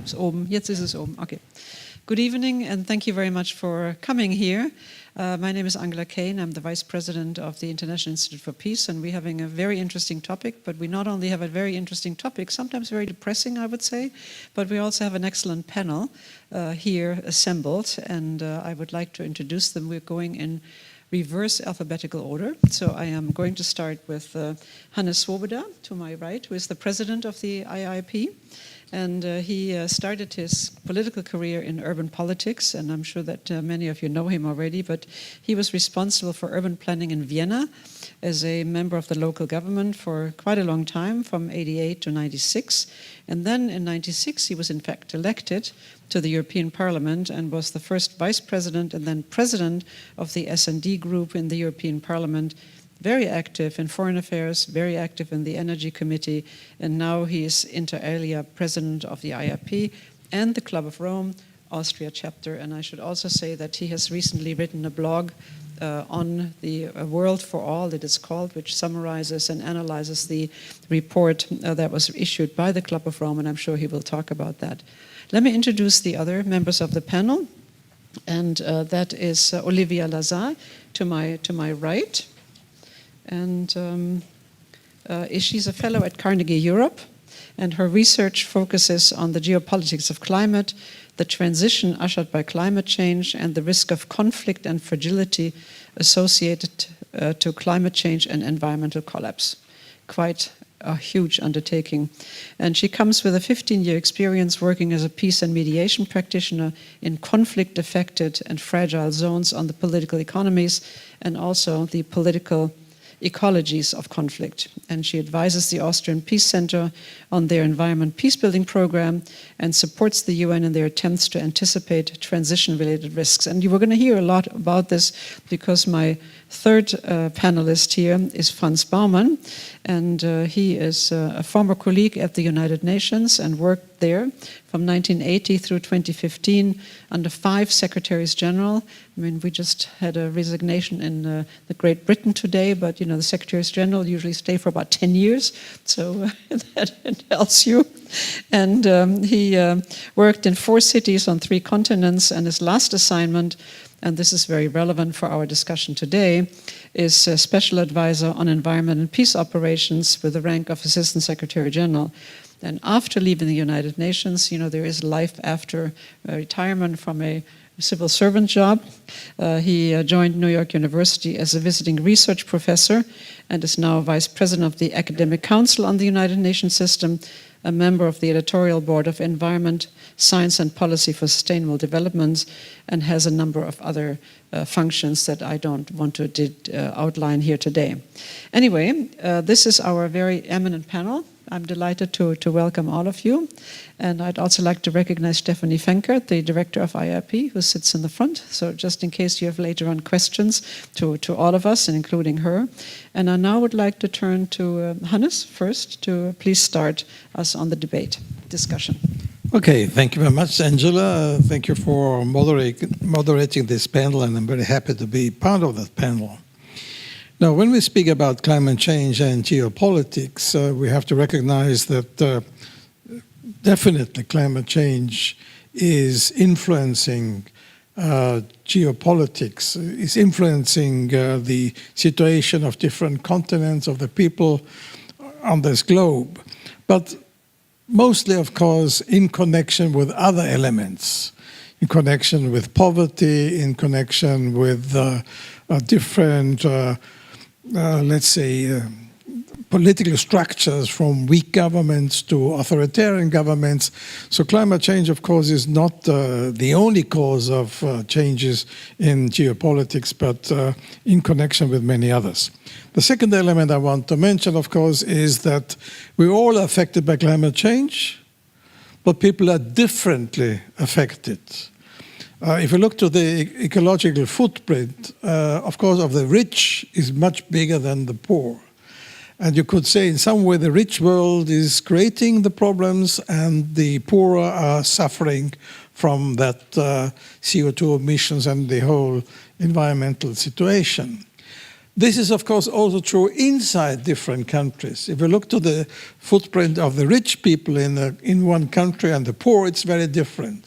hab's oben. Jetzt ist es oben. Okay. Good evening, and thank you very much for coming here. My name is Angela KANE. I'm the Vice President of the International Institute for Peace, and we're having a very interesting topic. But we not only have a very interesting topic, sometimes very depressing, I would say, but we also have an excellent panel here assembled, and I would like to introduce them. We're going in reverse alphabetical order. So I am going to start with Hannes SWOBODA, to my right, who is the president of the IIP. And he started his political career in urban politics, and I'm sure that many of you know him already, but he was responsible for urban planning in Vienna as a member of the local government for quite a long time, from 88 to 96. And then in 96, he was in fact elected to the European Parliament and was the first vice president and then president of the S&D group in the European Parliament. Very active in foreign affairs, very active in the Energy Committee, and now he is inter alia president of the IIP and the Club of Rome, Austria Chapter. And I should also say that he has recently written a blog on the World for All, it is called, which summarizes and analyzes the report that was issued by the Club of Rome, and I'm sure he will talk about that. Let me introduce the other members of the panel, and that is Olivia Lazard to my right. And she's a fellow at Carnegie Europe, and her research focuses on the geopolitics of climate, the transition ushered by climate change, and the risk of conflict and fragility associated to climate change and environmental collapse. Quite a huge undertaking. And she comes with a 15-year experience working as a peace and mediation practitioner in conflict-affected and fragile zones on the political economies and also the political ecologies of conflict. And she advises the Austrian Peace Center on their environment peacebuilding program and supports the UN in their attempts to anticipate transition-related risks. And you were going to hear a lot about this because my third panelist here is FRANZ BAUMANN, and he is a former colleague at the United Nations and worked there from 1980 through 2015 under 5 secretaries general. I mean, we just had a resignation in the Great Britain today, but you know, the secretaries general usually stay for about 10 years, so that tells you. And he worked in 4 cities on 3 continents, and his last assignment, and this is very relevant for our discussion today, is a special advisor on environment and peace operations with the rank of Assistant Secretary General. And after leaving the United Nations, you know, there is life after retirement from a civil servant job. He joined New York University as a visiting research professor and is now vice president of the Academic Council on the United Nations System, a member of the editorial board of Environment, Science and Policy for Sustainable Development, and has a number of other functions that I don't want to outline here today. Anyway, this is our very eminent panel. I'm delighted to welcome all of you. And I'd also like to recognize Stephanie Fenkert, the director of IIP, who sits in the front. So just in case you have later on questions to all of us, and including her. And I now would like to turn to Hannes first to please start us on the debate discussion. Okay, thank you very much, Angela. Thank you for moderating this panel, and I'm very happy to be part of that panel. Now, when we speak about climate change and geopolitics, we have to recognize that definitely climate change is influencing geopolitics, is influencing the situation of different continents, of the people on this globe. But mostly, of course, in connection with other elements, in connection with poverty, in connection with different let's say, political structures from weak governments to authoritarian governments. So climate change, of course, is not the only cause of changes in geopolitics, but in connection with many others. The second element I want to mention, of course, is that we're all affected by climate change, but people are differently affected. If you look to the ecological footprint, of course, of the rich is much bigger than the poor. And you could say in some way the rich world is creating the problems and the poorer are suffering from that CO2 emissions and the whole environmental situation. This is, of course, also true inside different countries. If you look to the footprint of the rich people in one country and the poor, it's very different.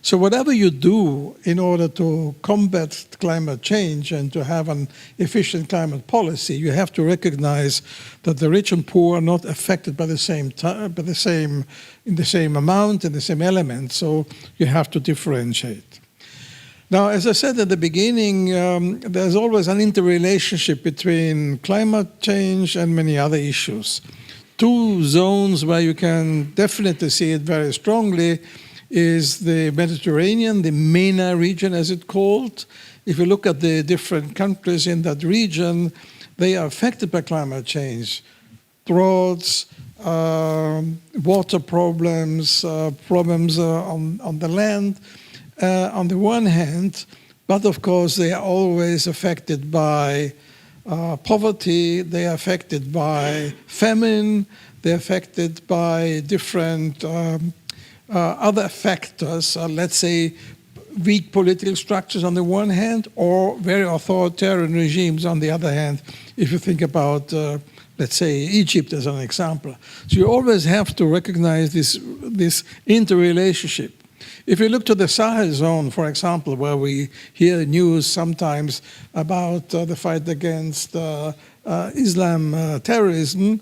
So whatever you do in order to combat climate change and to have an efficient climate policy, you have to recognize that the rich and poor are not affected by the same in the same amount, in the same element. So you have to differentiate. Now, as I said at the beginning, there's always an interrelationship between climate change and many other issues. Two zones where you can definitely see it very strongly is the Mediterranean, the MENA region as it's called. If you look at the different countries in that region, they are affected by climate change. Droughts, water problems, problems on the land, on the one hand, but of course they are always affected by poverty, they are affected by famine, they're affected by different other factors, let's say weak political structures on the one hand, or very authoritarian regimes on the other hand, if you think about, let's say, Egypt as an example. So you always have to recognize this interrelationship. If you look to the Sahel zone, for example, where we hear news sometimes about the fight against Islam terrorism,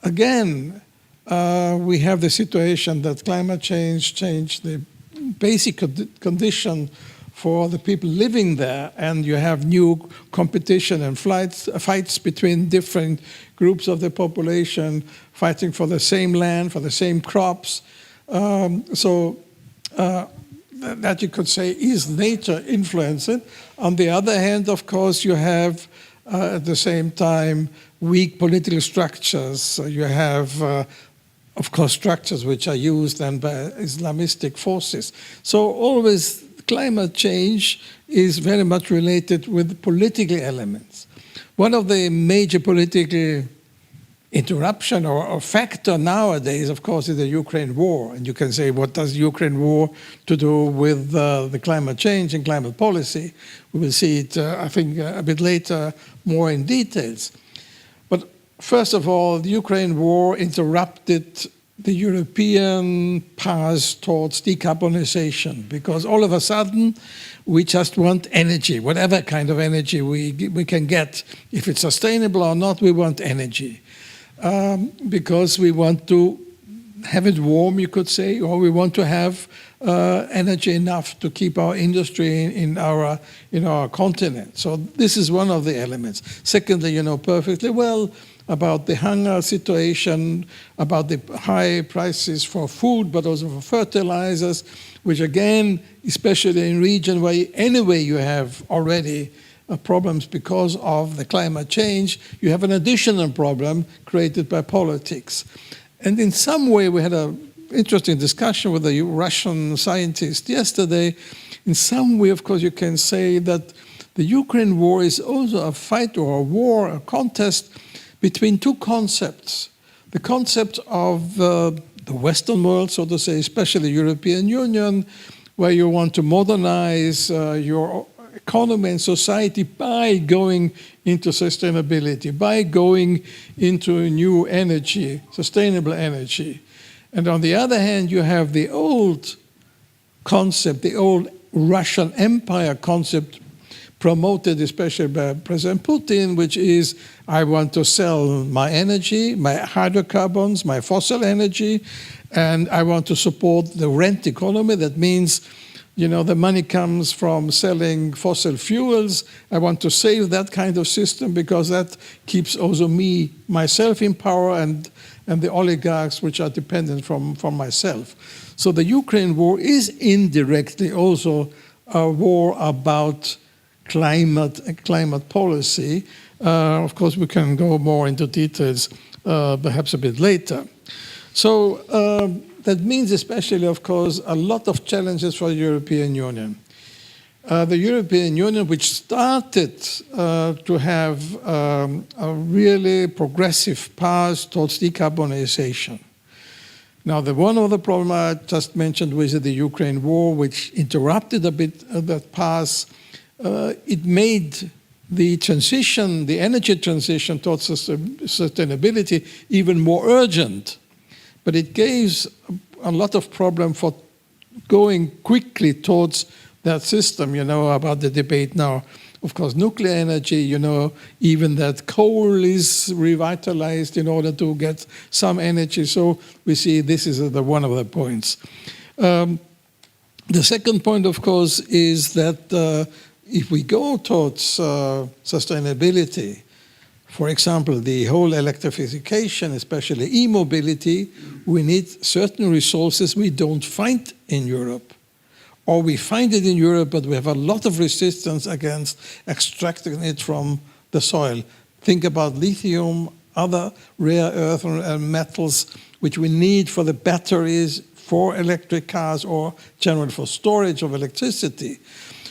again, we have the situation that climate change changed the basic condition for the people living there, and you have new competition and fights between different groups of the population fighting for the same land, for the same crops. That you could say is nature influencing. On the other hand, of course, you have at the same time weak political structures. So you have of course, structures which are used then by Islamistic forces. So always climate change is very much related with political elements. One of the major political interruption or factor nowadays, of course, is the Ukraine war. And you can say, what does Ukraine war to do with the climate change and climate policy? We will see it, I think, a bit later, more in details. But first of all, the Ukraine war interrupted the European path towards decarbonization, because all of a sudden we just want energy, whatever kind of energy we can get. If it's sustainable or not, we want energy. Because we want to have it warm, you could say, or we want to have energy enough to keep our industry in our continent. So this is one of the elements. Secondly, you know perfectly well about the hunger situation, about the high prices for food, but also for fertilizers, which again, especially in region where anyway you have already problems because of the climate change, you have an additional problem created by politics. And in some way, we had an interesting discussion with a Russian scientist yesterday. In some way, of course, you can say that the Ukraine war is also a fight or a war, a contest between two concepts. The concept of the Western world, so to say, especially the European Union, where you want to modernize your economy and society by going into sustainability, by going into new energy, sustainable energy. And on the other hand, you have the old concept, the old Russian Empire concept, promoted especially by President Putin, which is, I want to sell my energy, my hydrocarbons, my fossil energy, and I want to support the rent economy. That means, you know, the money comes from selling fossil fuels. I want to save that kind of system because that keeps also myself in power and the oligarchs which are dependent from myself. So the Ukraine war is indirectly also a war about climate policy. Of course, we can go more into details perhaps a bit later. So that means especially, of course, a lot of challenges for the European Union. The European Union, which started to have a really progressive path towards decarbonization. Now, one of the problems I just mentioned was the Ukraine war, which interrupted a bit that path. It made the transition, the energy transition towards sustainability even more urgent. But it gives a lot of problem for going quickly towards that system, you know, about the debate now. Of course, nuclear energy, you know, even that coal is revitalized in order to get some energy. So we see this is one of the points. The second point, of course, is that if we go towards sustainability, for example, the whole electrification, especially e-mobility, we need certain resources we don't find in Europe. Or we find it in Europe, but we have a lot of resistance against extracting it from the soil. Think about lithium, other rare earth metals, which we need for the batteries, for electric cars, or generally for storage of electricity.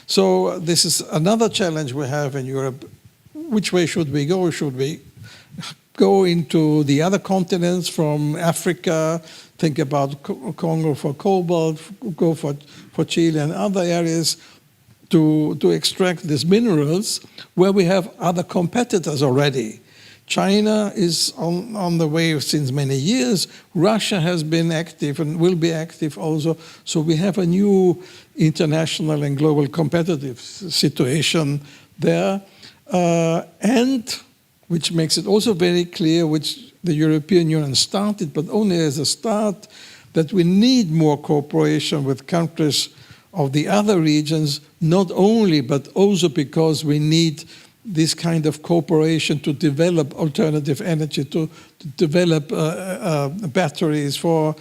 So this is another challenge we have in Europe. Which way should we go? Should we go into the other continents from Africa, think about Congo for cobalt, go for Chile and other areas to extract these minerals where we have other competitors already. China is on the way since many years. Russia has been active and will be active also. So we have a new international and global competitive situation there. And which makes it also very clear, which the European Union started, but only as a start, that we need more cooperation with countries of the other regions, not only, but also because we need this kind of cooperation to develop alternative energy, to develop batteries for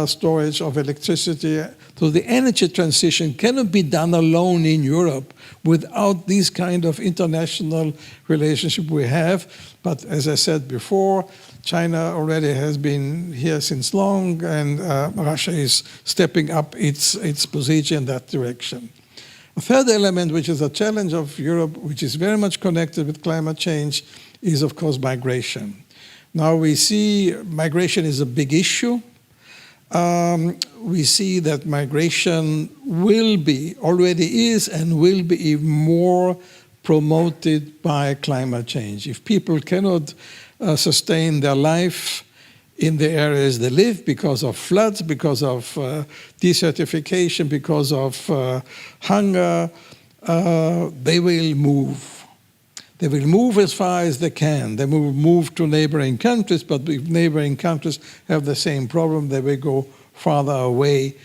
storage of electricity. So the energy transition cannot be done alone in Europe without this kind of international relationship we have. But as I said before, China already has been here since long, and Russia is stepping up its position in that direction. A third element, which is a challenge of Europe, which is very much connected with climate change, is of course migration. Now we see migration is a big issue. We see that migration will be, already is, and will be even more promoted by climate change. If people cannot sustain their life in the areas they live because of floods, because of desertification, because of hunger, they will move. They will move as far as they can. They will move to neighboring countries, but if neighboring countries have the same problem, they will go farther away.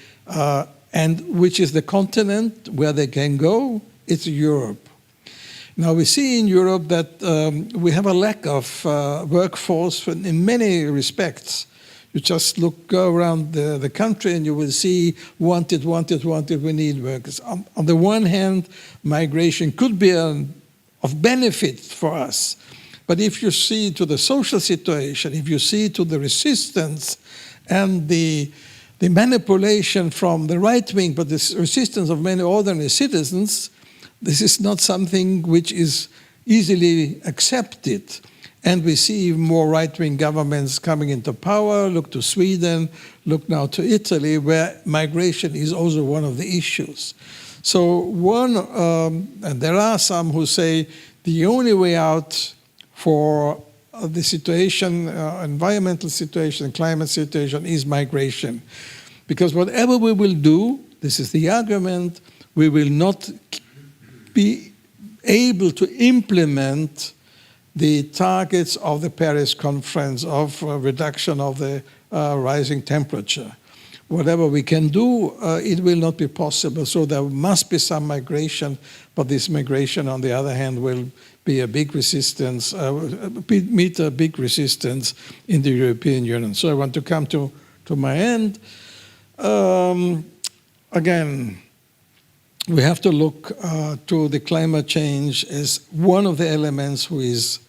And which is the continent where they can go? It's Europe. Now we see in Europe that we have a lack of workforce in many respects. You just go around the country and you will see wanted, we need workers. On the one hand, migration could be of benefit for us. But if you see to the social situation, if you see to the resistance and the manipulation from the right wing, but the resistance of many ordinary citizens, this is not something which is easily accepted. And we see even more right-wing governments coming into power. Look to Sweden, look now to Italy, where migration is also one of the issues. So and there are some who say the only way out for the situation, environmental situation, climate situation, is migration. Because whatever we will do, this is the argument, we will not be able to implement the targets of the Paris Conference of reduction of the rising temperature. Whatever we can do, it will not be possible. So there must be some migration, but this migration, on the other hand, will be a big resistance, meet a big resistance in the European Union. So I want to come to my end. Again, we have to look to the climate change as one of the elements who is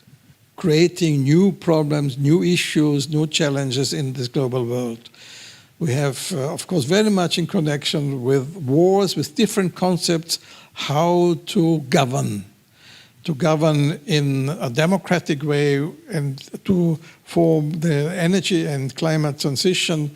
creating new problems, new issues, new challenges in this global world. We have, of course, very much in connection with wars, with different concepts, how to govern in a democratic way and to form the energy and climate transition,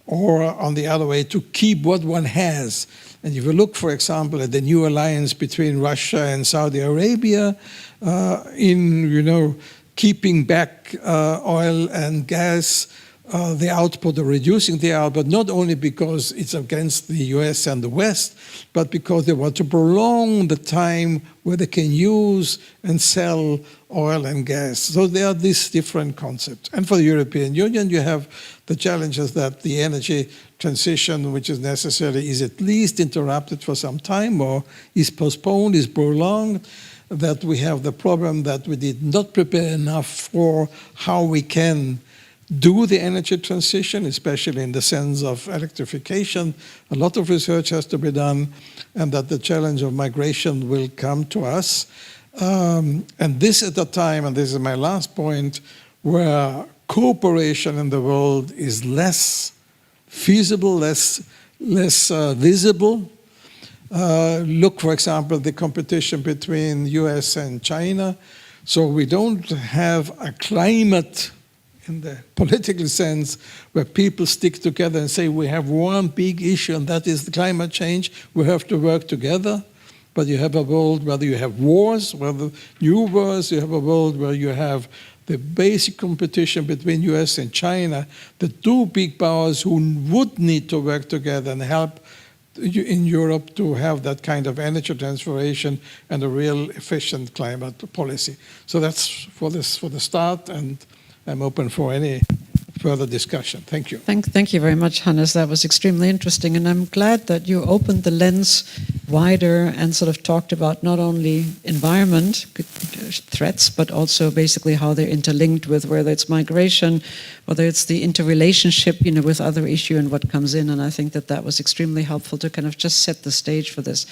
or on the other way, to keep what one has. And if you look, for example, at the new alliance between Russia and Saudi Arabia, in keeping back oil and gas, the output, or reducing the output, not only because it's against the US and the West, but because they want to prolong the time where they can use and sell oil and gas. So there are these different concepts. And for the European Union, you have the challenges that the energy transition, which is necessary, is at least interrupted for some time, or is postponed, is prolonged, that we have the problem that we did not prepare enough for how we can do the energy transition, especially in the sense of electrification. A lot of research has to be done, and that the challenge of migration will come to us. And this at a time, and this is my last point, where cooperation in the world is less feasible, less visible. Look, for example, the competition between US and China. So we don't have a climate in the political sense where people stick together and say we have one big issue, and that is the climate change. We have to work together. But you have a world where you have wars, whether new wars, you have a world where you have the basic competition between US and China, the two big powers who would need to work together and help in Europe to have that kind of energy transformation and a real efficient climate policy. So that's for the start, and I'm open for any further discussion. Thank you. Thank you very much, Hannes. That was extremely interesting, and I'm glad that you opened the lens wider and sort of talked about not only environment threats, but also basically how they're interlinked with whether it's migration, whether it's the interrelationship, with other issue and what comes in. And I think that was extremely helpful to kind of just set the stage for this.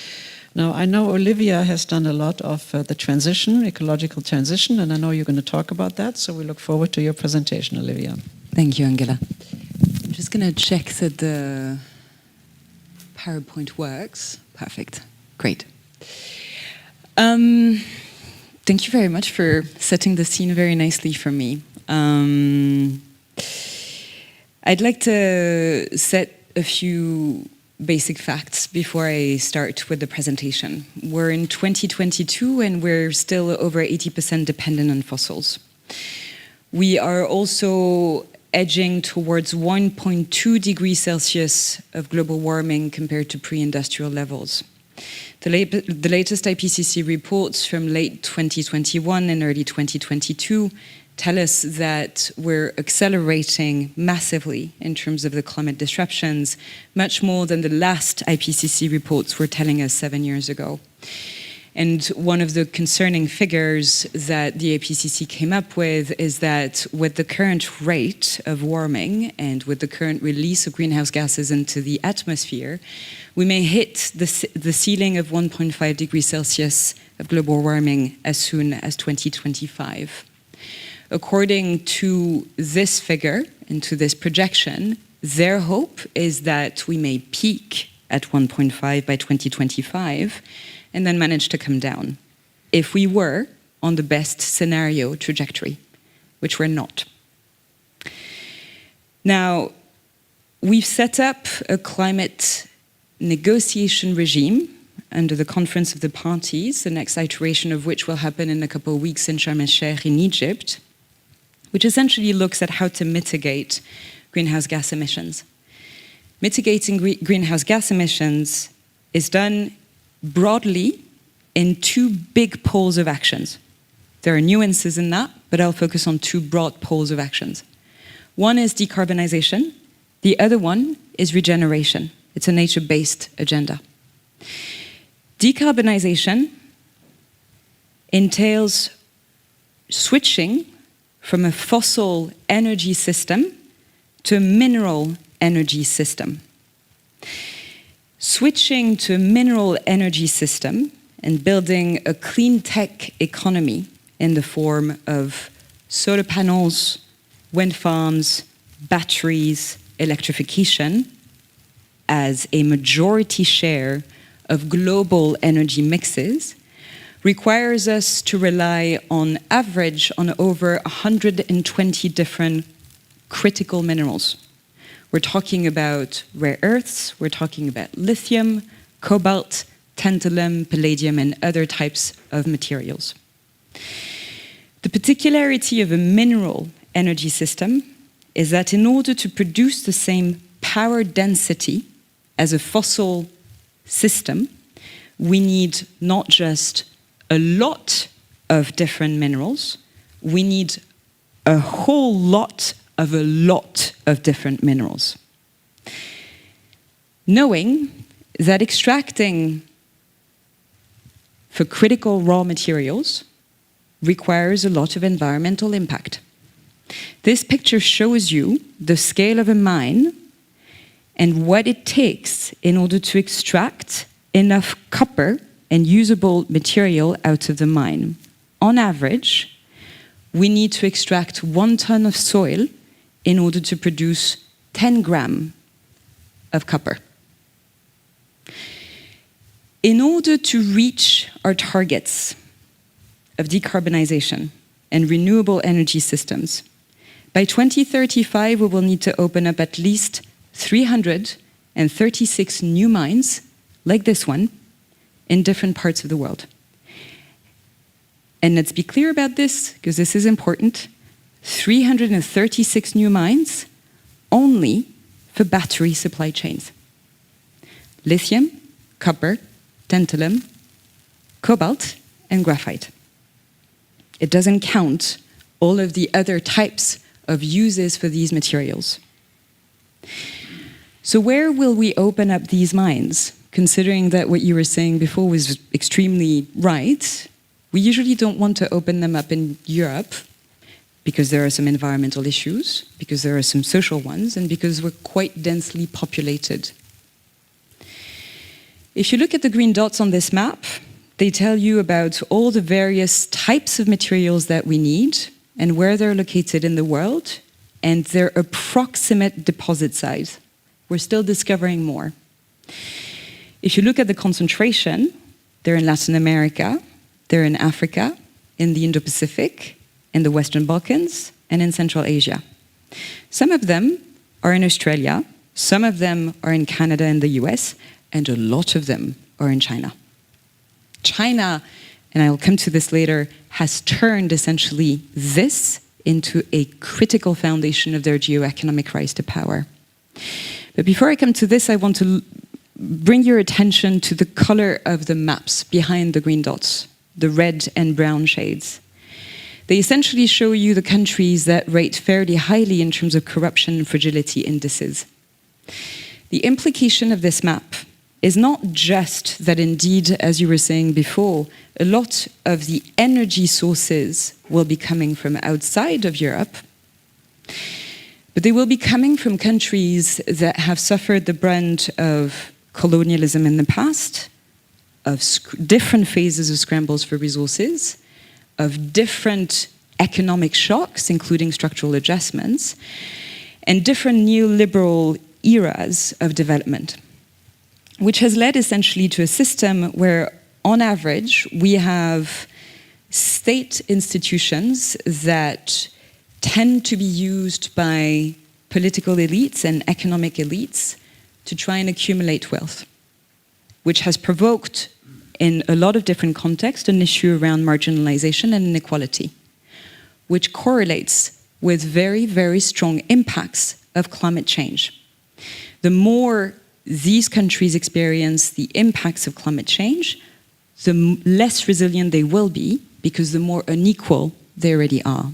Now, I know Olivia has done a lot of the transition, ecological transition, and I know you're going to talk about that, so we look forward to your presentation, Olivia. Thank you, Angela. I'm just going to check that the PowerPoint works. Perfect. Great. Thank you very much for setting the scene very nicely for me. I'd like to set a few basic facts before I start with the presentation. We're in 2022 and we're still over 80% dependent on fossils. We are also edging towards 1.2 degrees Celsius of global warming compared to pre-industrial levels. The latest IPCC reports from late 2021 and early 2022 tell us that we're accelerating massively in terms of the climate disruptions, much more than the last IPCC reports were telling us 7 years ago. And one of the concerning figures that the IPCC came up with is that with the current rate of warming and with the current release of greenhouse gases into the atmosphere, we may hit the ceiling of 1.5 degrees Celsius of global warming as soon as 2025. According to this figure and to this projection, their hope is that we may peak at 1.5 by 2025 and then manage to come down if we were on the best scenario trajectory, which we're not. Now, we've set up a climate negotiation regime under the Conference of the Parties, the next iteration of which will happen in a couple of weeks in Sharm el-Sheikh in Egypt, which essentially looks at how to mitigate greenhouse gas emissions. Mitigating greenhouse gas emissions is done broadly in two big poles of actions. There are nuances in that, but I'll focus on two broad poles of actions. One is decarbonization, the other one is regeneration. It's a nature-based agenda. Decarbonization entails switching from a fossil energy system to a mineral energy system. Switching to a mineral energy system and building a clean tech economy in the form of solar panels, wind farms, batteries, electrification as a majority share of global energy mixes requires us to rely on average on over 120 different critical minerals. We're talking about rare earths, we're talking about lithium, cobalt, tantalum, palladium, and other types of materials. The particularity of a mineral energy system is that in order to produce the same power density as a fossil system, we need not just a lot of different minerals, we need a whole lot of different minerals. Knowing that extracting for critical raw materials requires a lot of environmental impact. This picture shows you the scale of a mine and what it takes in order to extract enough copper and usable material out of the mine. On average, we need to extract 1 ton of soil in order to produce 10 grams of copper. In order to reach our targets of decarbonization and renewable energy systems, by 2035 we will need to open up at least 336 new mines, like this one, in different parts of the world. And let's be clear about this, because this is important. 336 new mines only for battery supply chains. Lithium, copper, tantalum, cobalt, and graphite. It doesn't count all of the other types of uses for these materials. So where will we open up these mines? Considering that what you were saying before was extremely right, we usually don't want to open them up in Europe because there are some environmental issues, because there are some social ones, and because we're quite densely populated. If you look at the green dots on this map, they tell you about all the various types of materials that we need and where they're located in the world and their approximate deposit size. We're still discovering more. If you look at the concentration, they're in Latin America, they're in Africa, in the Indo-Pacific, in the Western Balkans, and in Central Asia. Some of them are in Australia, some of them are in Canada and the US, and a lot of them are in China. China, and I'll come to this later, has turned essentially this into a critical foundation of their geo-economic rise to power. But before I come to this, I want to bring your attention to the color of the maps behind the green dots, the red and brown shades. They essentially show you the countries that rate fairly highly in terms of corruption and fragility indices. The implication of this map is not just that indeed, as you were saying before, a lot of the energy sources will be coming from outside of Europe, but they will be coming from countries that have suffered the brunt of colonialism in the past, of different phases of scrambles for resources, of different economic shocks, including structural adjustments, and different neoliberal eras of development, which has led essentially to a system where, on average, we have state institutions that tend to be used by political elites and economic elites to try and accumulate wealth, which has provoked, in a lot of different contexts, an issue around marginalization and inequality, which correlates with very, very strong impacts of climate change. The more these countries experience the impacts of climate change, the less resilient they will be, because the more unequal they already are.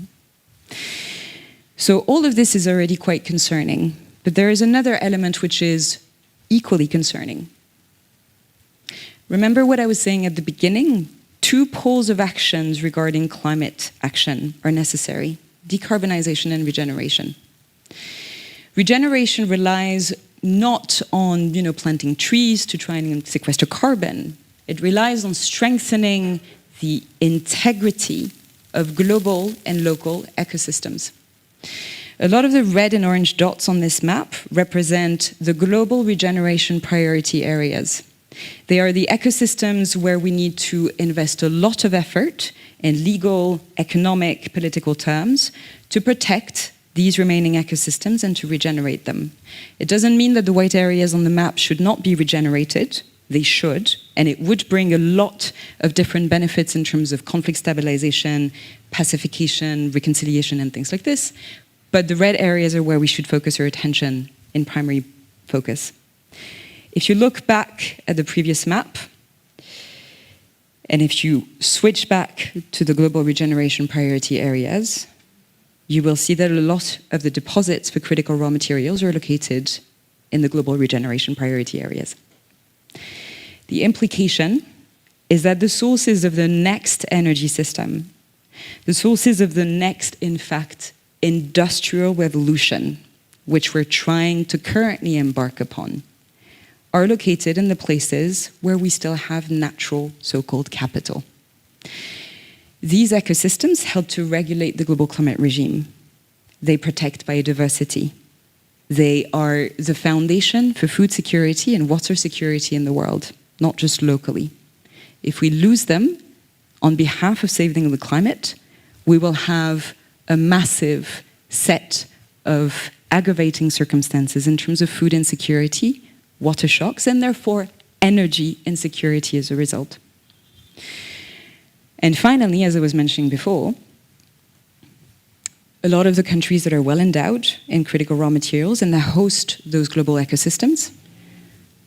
So all of this is already quite concerning, but there is another element which is equally concerning. Remember what I was saying at the beginning? 2 poles of actions regarding climate action are necessary: decarbonization and regeneration. Regeneration relies not on planting trees to try and sequester carbon. It relies on strengthening the integrity of global and local ecosystems. A lot of the red and orange dots on this map represent the global regeneration priority areas. They are the ecosystems where we need to invest a lot of effort in legal, economic, political terms to protect these remaining ecosystems and to regenerate them. It doesn't mean that the white areas on the map should not be regenerated. they should, and it would bring a lot of different benefits in terms of conflict stabilization, pacification, reconciliation, and things like this. But the red areas are where we should focus our attention in primary focus. If you look back at the previous map, and if you switch back to the global regeneration priority areas, you will see that a lot of the deposits for critical raw materials are located in the global regeneration priority areas. The implication is that the sources of the next energy system, the sources of the next, in fact, industrial revolution, which we're trying to currently embark upon, are located in the places where we still have natural so-called capital. These ecosystems help to regulate the global climate regime. They protect biodiversity. They are the foundation for food security and water security in the world, not just locally. If we lose them, on behalf of saving the climate, we will have a massive set of aggravating circumstances in terms of food insecurity, water shocks, and therefore energy insecurity as a result. And finally, as I was mentioning before, a lot of the countries that are well endowed in critical raw materials and that host those global ecosystems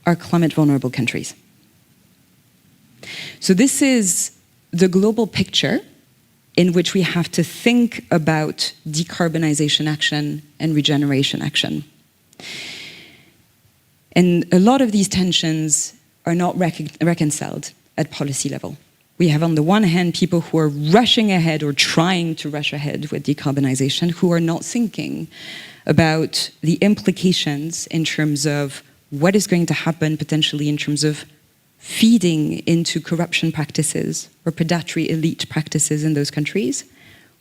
are climate vulnerable countries. So this is the global picture in which we have to think about decarbonization action and regeneration action. And a lot of these tensions are not reconciled at policy level. We have on the one hand people who are rushing ahead or trying to rush ahead with decarbonization who are not thinking about the implications in terms of what is going to happen potentially in terms of feeding into corruption practices or predatory elite practices in those countries,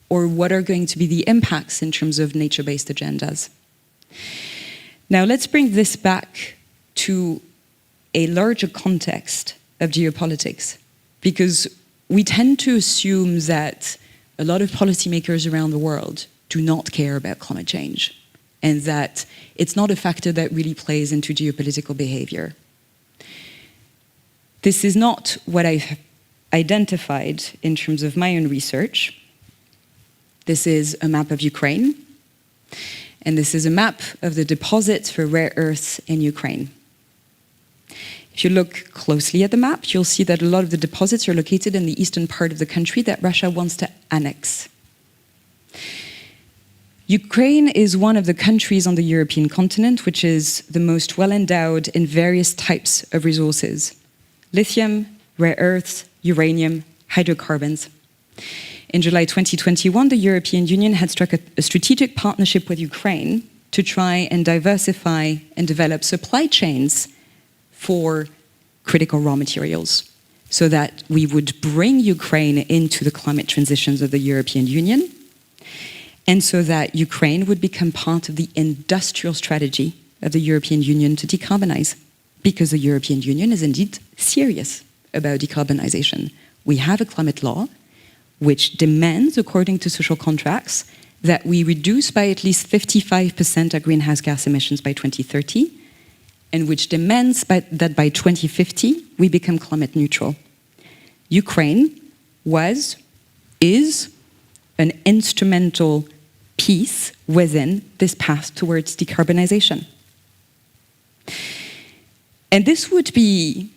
or what are going to be the impacts in terms of nature-based agendas. Now let's bring this back to a larger context of geopolitics, because we tend to assume that a lot of policymakers around the world do not care about climate change, and that it's not a factor that really plays into geopolitical behavior. This is not what I've identified in terms of my own research. This is a map of Ukraine, and this is a map of the deposits for rare earths in Ukraine. If you look closely at the map, you'll see that a lot of the deposits are located in the eastern part of the country that Russia wants to annex. Ukraine is one of the countries on the European continent which is the most well-endowed in various types of resources: lithium, rare earths, uranium, hydrocarbons. In July 2021, the European Union had struck a strategic partnership with Ukraine to try and diversify and develop supply chains for critical raw materials, so that we would bring Ukraine into the climate transitions of the European Union, and so that Ukraine would become part of the industrial strategy of the European Union to decarbonize, because the European Union is indeed serious about decarbonization. We have a climate law which demands, according to social contracts, that we reduce by at least 55% our greenhouse gas emissions by 2030, and which demands that by 2050 we become climate neutral. Ukraine is an instrumental piece within this path towards decarbonization. And this would be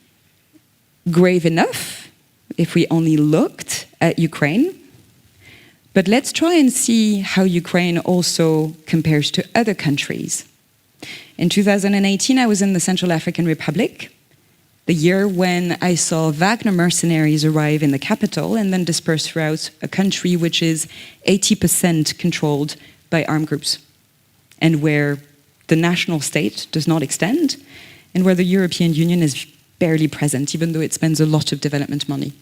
grave enough if we only looked at Ukraine, but let's try and see how Ukraine also compares to other countries. In 2018, I was in the Central African Republic, the year when I saw Wagner mercenaries arrive in the capital and then disperse throughout a country which is 80% controlled by armed groups, and where the national state does not extend, and where the European Union is barely present, even though it spends a lot of development money.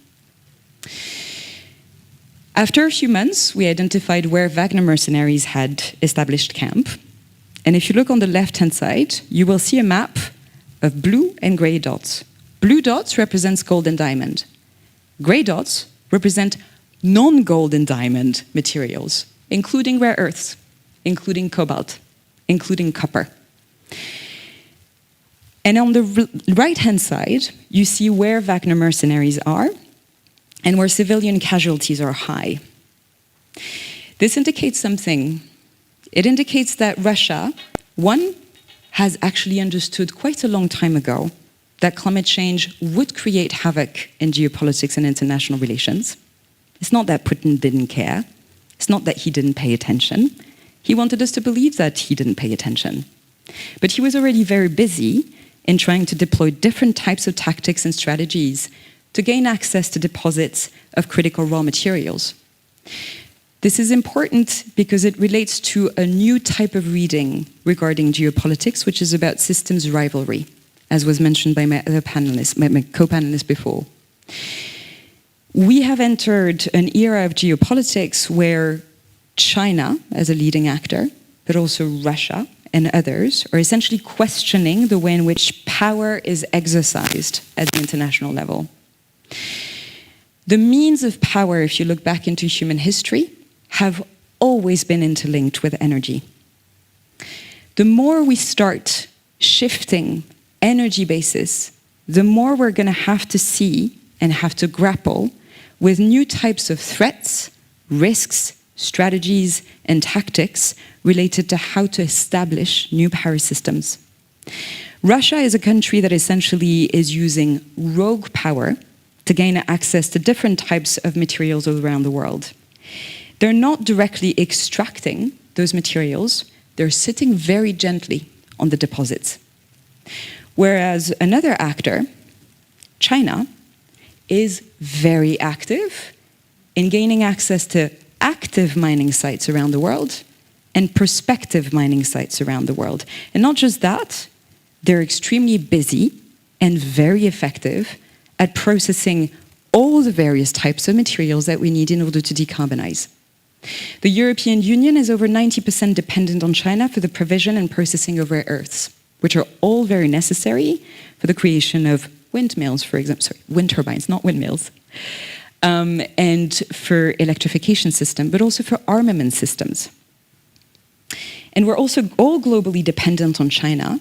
After a few months, we identified where Wagner mercenaries had established camp. And if you look on the left-hand side, you will see a map of blue and gray dots. Blue dots represents gold and diamond. Gray dots represent non-gold and diamond materials, including rare earths, including cobalt, including copper. And on the right-hand side, you see where Wagner mercenaries are and where civilian casualties are high. This indicates something. It indicates that Russia, one, has actually understood quite a long time ago that climate change would create havoc in geopolitics and international relations. It's not that Putin didn't care. It's not that he didn't pay attention. He wanted us to believe that he didn't pay attention. But he was already very busy in trying to deploy different types of tactics and strategies to gain access to deposits of critical raw materials. This is important because it relates to a new type of reading regarding geopolitics, which is about systems rivalry, as was mentioned by my other panelists, my co-panelists before. We have entered an era of geopolitics where China, as a leading actor, but also Russia and others, are essentially questioning the way in which power is exercised at the international level. The means of power, if you look back into human history, have always been interlinked with energy. The more we start shifting energy basis, the more we're going to have to see and have to grapple with new types of threats, risks, strategies, and tactics related to how to establish new power systems. Russia is a country that essentially is using rogue power to gain access to different types of materials all around the world. They're not directly extracting those materials, they're sitting very gently on the deposits. Whereas another actor, China, is very active in gaining access to active mining sites around the world and prospective mining sites around the world. And not just that, they're extremely busy and very effective at processing all the various types of materials that we need in order to decarbonize. The European Union is over 90% dependent on China for the provision and processing of rare earths, which are all very necessary for the creation of windmills, for example, sorry, wind turbines, not windmills, and for electrification system, but also for armament systems. And we're also all globally dependent on China,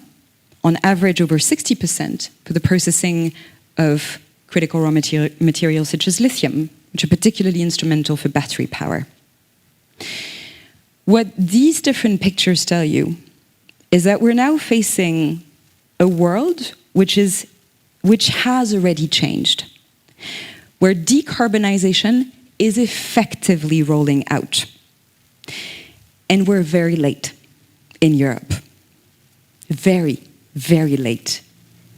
on average over 60% for the processing of critical raw materials such as lithium, which are particularly instrumental for battery power. What these different pictures tell you is that we're now facing a world which has already changed, where decarbonization is effectively rolling out. And we're very late in Europe. Very, very late.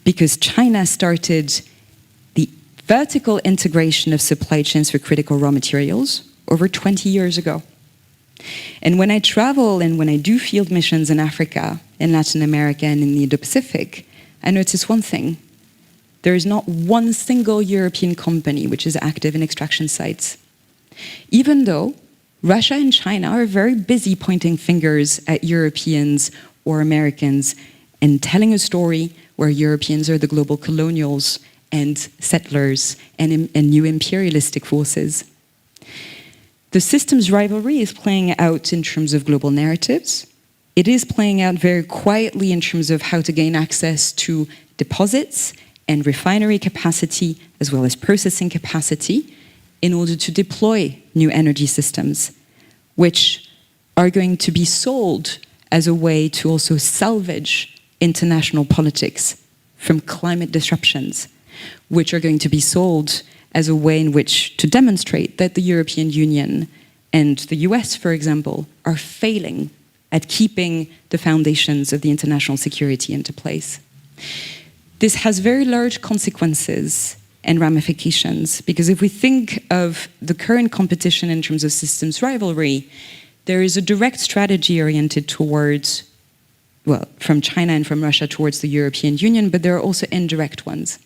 Because China started the vertical integration of supply chains for critical raw materials over 20 years ago. And when I travel and when I do field missions in Africa, in Latin America, and in the Indo-Pacific, I notice one thing. There is not one single European company which is active in extraction sites. Even though Russia and China are very busy pointing fingers at Europeans or Americans and telling a story where Europeans are the global colonials and settlers and new imperialistic forces. The systems rivalry is playing out in terms of global narratives. It is playing out very quietly in terms of how to gain access to deposits and refinery capacity, as well as processing capacity, in order to deploy new energy systems, which are going to be sold as a way to also salvage international politics from climate disruptions, which are going to be sold as a way in which to demonstrate that the European Union and the US, for example, are failing at keeping the foundations of the international security into place. This has very large consequences and ramifications, because if we think of the current competition in terms of systems rivalry, there is a direct strategy oriented towards, well, from China and from Russia towards the European Union, but there are also indirect ones.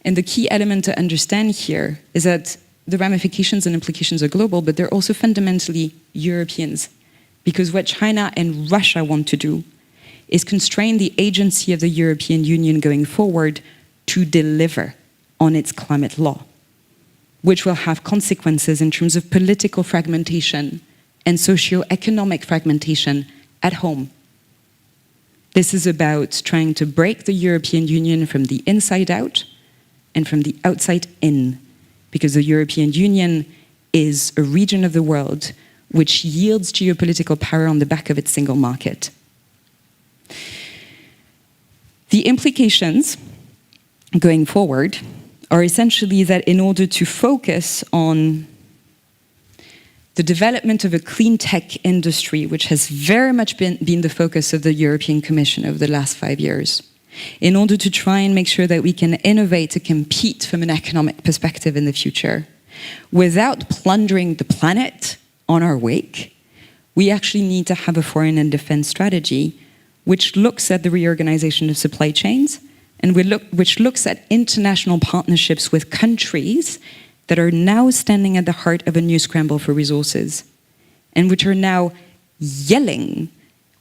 And the key element to understand here is that the ramifications and implications are global, but they're also fundamentally Europeans. Because what China and Russia want to do is constrain the agency of the European Union going forward to deliver on its climate law, which will have consequences in terms of political fragmentation and socio-economic fragmentation at home. This is about trying to break the European Union from the inside out and from the outside in, because the European Union is a region of the world which yields geopolitical power on the back of its single market. The implications going forward are essentially that in order to focus on the development of a clean tech industry, which has very much been the focus of the European Commission over the last 5 years, in order to try and make sure that we can innovate to compete from an economic perspective in the future, without plundering the planet on our wake, we actually need to have a foreign and defense strategy which looks at the reorganization of supply chains and which looks at international partnerships with countries that are now standing at the heart of a new scramble for resources, and which are now yelling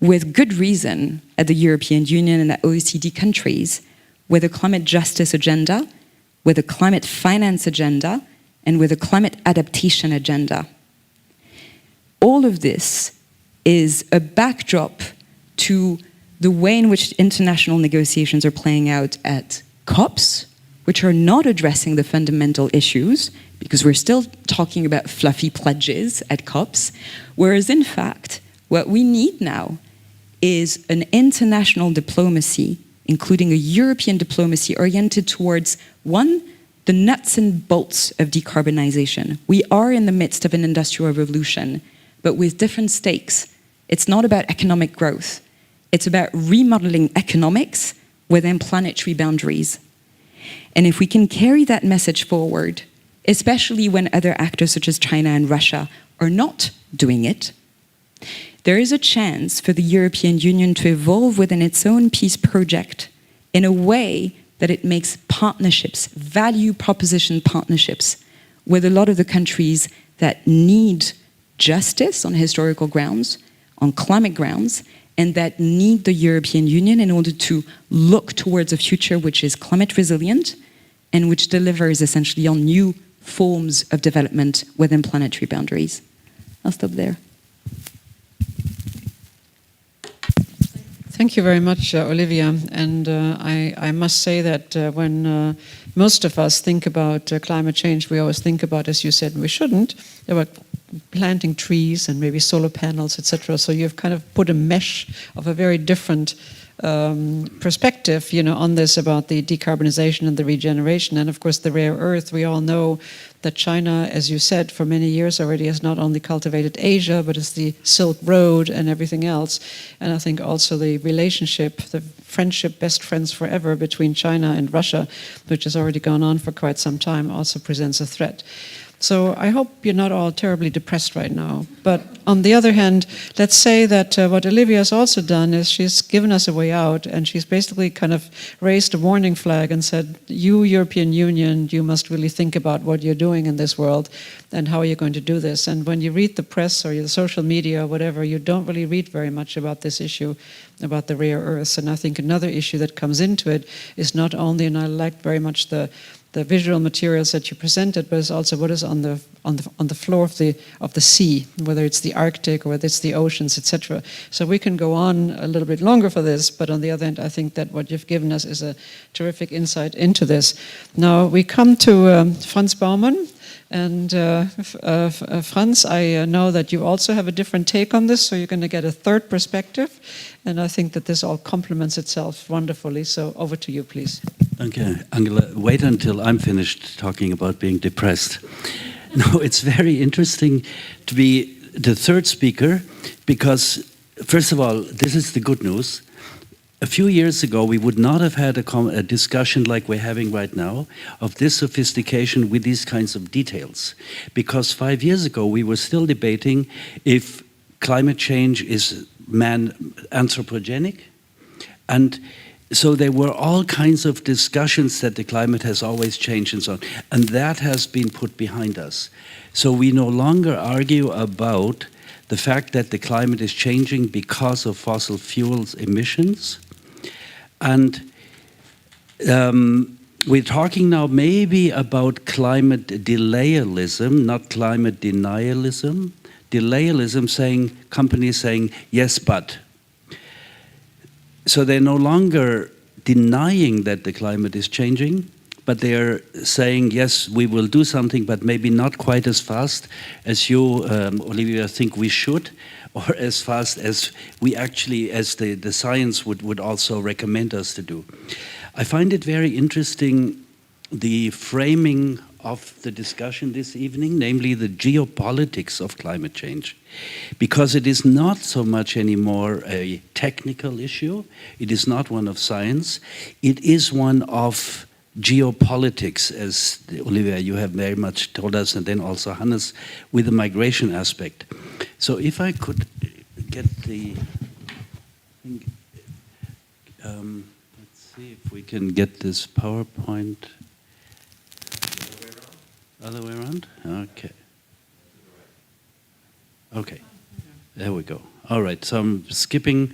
with good reason at the European Union and at OECD countries with a climate justice agenda, with a climate finance agenda, and with a climate adaptation agenda. All of this is a backdrop to the way in which international negotiations are playing out at COPs, which are not addressing the fundamental issues, because we're still talking about fluffy pledges at COPs, whereas in fact, what we need now is an international diplomacy, including a European diplomacy oriented towards, one, the nuts and bolts of decarbonization. We are in the midst of an industrial revolution, but with different stakes. It's not about economic growth. It's about remodeling economics within planetary boundaries. And if we can carry that message forward, especially when other actors such as China and Russia are not doing it, there is a chance for the European Union to evolve within its own peace project in a way that it makes partnerships, value proposition partnerships, with a lot of the countries that need justice on historical grounds, on climate grounds, and that need the European Union in order to look towards a future which is climate resilient and which delivers essentially on new forms of development within planetary boundaries. I'll stop there. Thank you very much, Olivia. And I must say that when most of us think about climate change, we always think about, as you said, we shouldn't, about planting trees and maybe solar panels, etc. So you've kind of put a mesh of a very different perspective, on this about the decarbonization and the regeneration. And of course, the rare earth, we all know that China, as you said, for many years already has not only cultivated Asia, but it's the Silk Road and everything else. And I think also the relationship, the friendship, best friends forever between China and Russia, which has already gone on for quite some time, also presents a threat. So I hope you're not all terribly depressed right now. But on the other hand, let's say that what Olivia has also done is she's given us a way out, and she's basically kind of raised a warning flag and said, you, European Union, you must really think about what you're doing in this world and how you're going to do this. And when you read the press or the social media or whatever, you don't really read very much about this issue, about the rare earths. And I think another issue that comes into it is not only, and I liked very much the visual materials that you presented, but it's also what is on the floor of the sea, whether it's the Arctic or whether it's the oceans, etc. So we can go on a little bit longer for this, but on the other hand, I think that what you've given us is a terrific insight into this. Now we come to FRANZ BAUMANN. And Franz, I know that you also have a different take on this, so you're going to get a third perspective. And I think that this all complements itself wonderfully. So over to you, please. Okay, Angela, wait until I'm finished talking about being depressed. No, it's very interesting to be the third speaker because, first of all, this is the good news. A few years ago, we would not have had a discussion like we're having right now of this sophistication with these kinds of details. Because 5 years ago, we were still debating if climate change is anthropogenic. And so there were all kinds of discussions that the climate has always changed and so on. And that has been put behind us. So we no longer argue about the fact that the climate is changing because of fossil fuels emissions. And we're talking now maybe about climate delayalism, not climate denialism. Delayalism, saying companies saying, yes, but. So they're no longer denying that the climate is changing, but they are saying, yes, we will do something, but maybe not quite as fast as you, Olivia, think we should, or as fast as we actually, as the science would also recommend us to do. I find it very interesting, the framing of the discussion this evening, namely the geopolitics of climate change, because it is not so much anymore a technical issue, it is not one of science, it is one of geopolitics, as Olivia, you have very much told us, and then also Hannes, with the migration aspect. So if I could get the, let's see if we can get this PowerPoint. Other way around? Okay. Okay, there we go. All right, so I'm skipping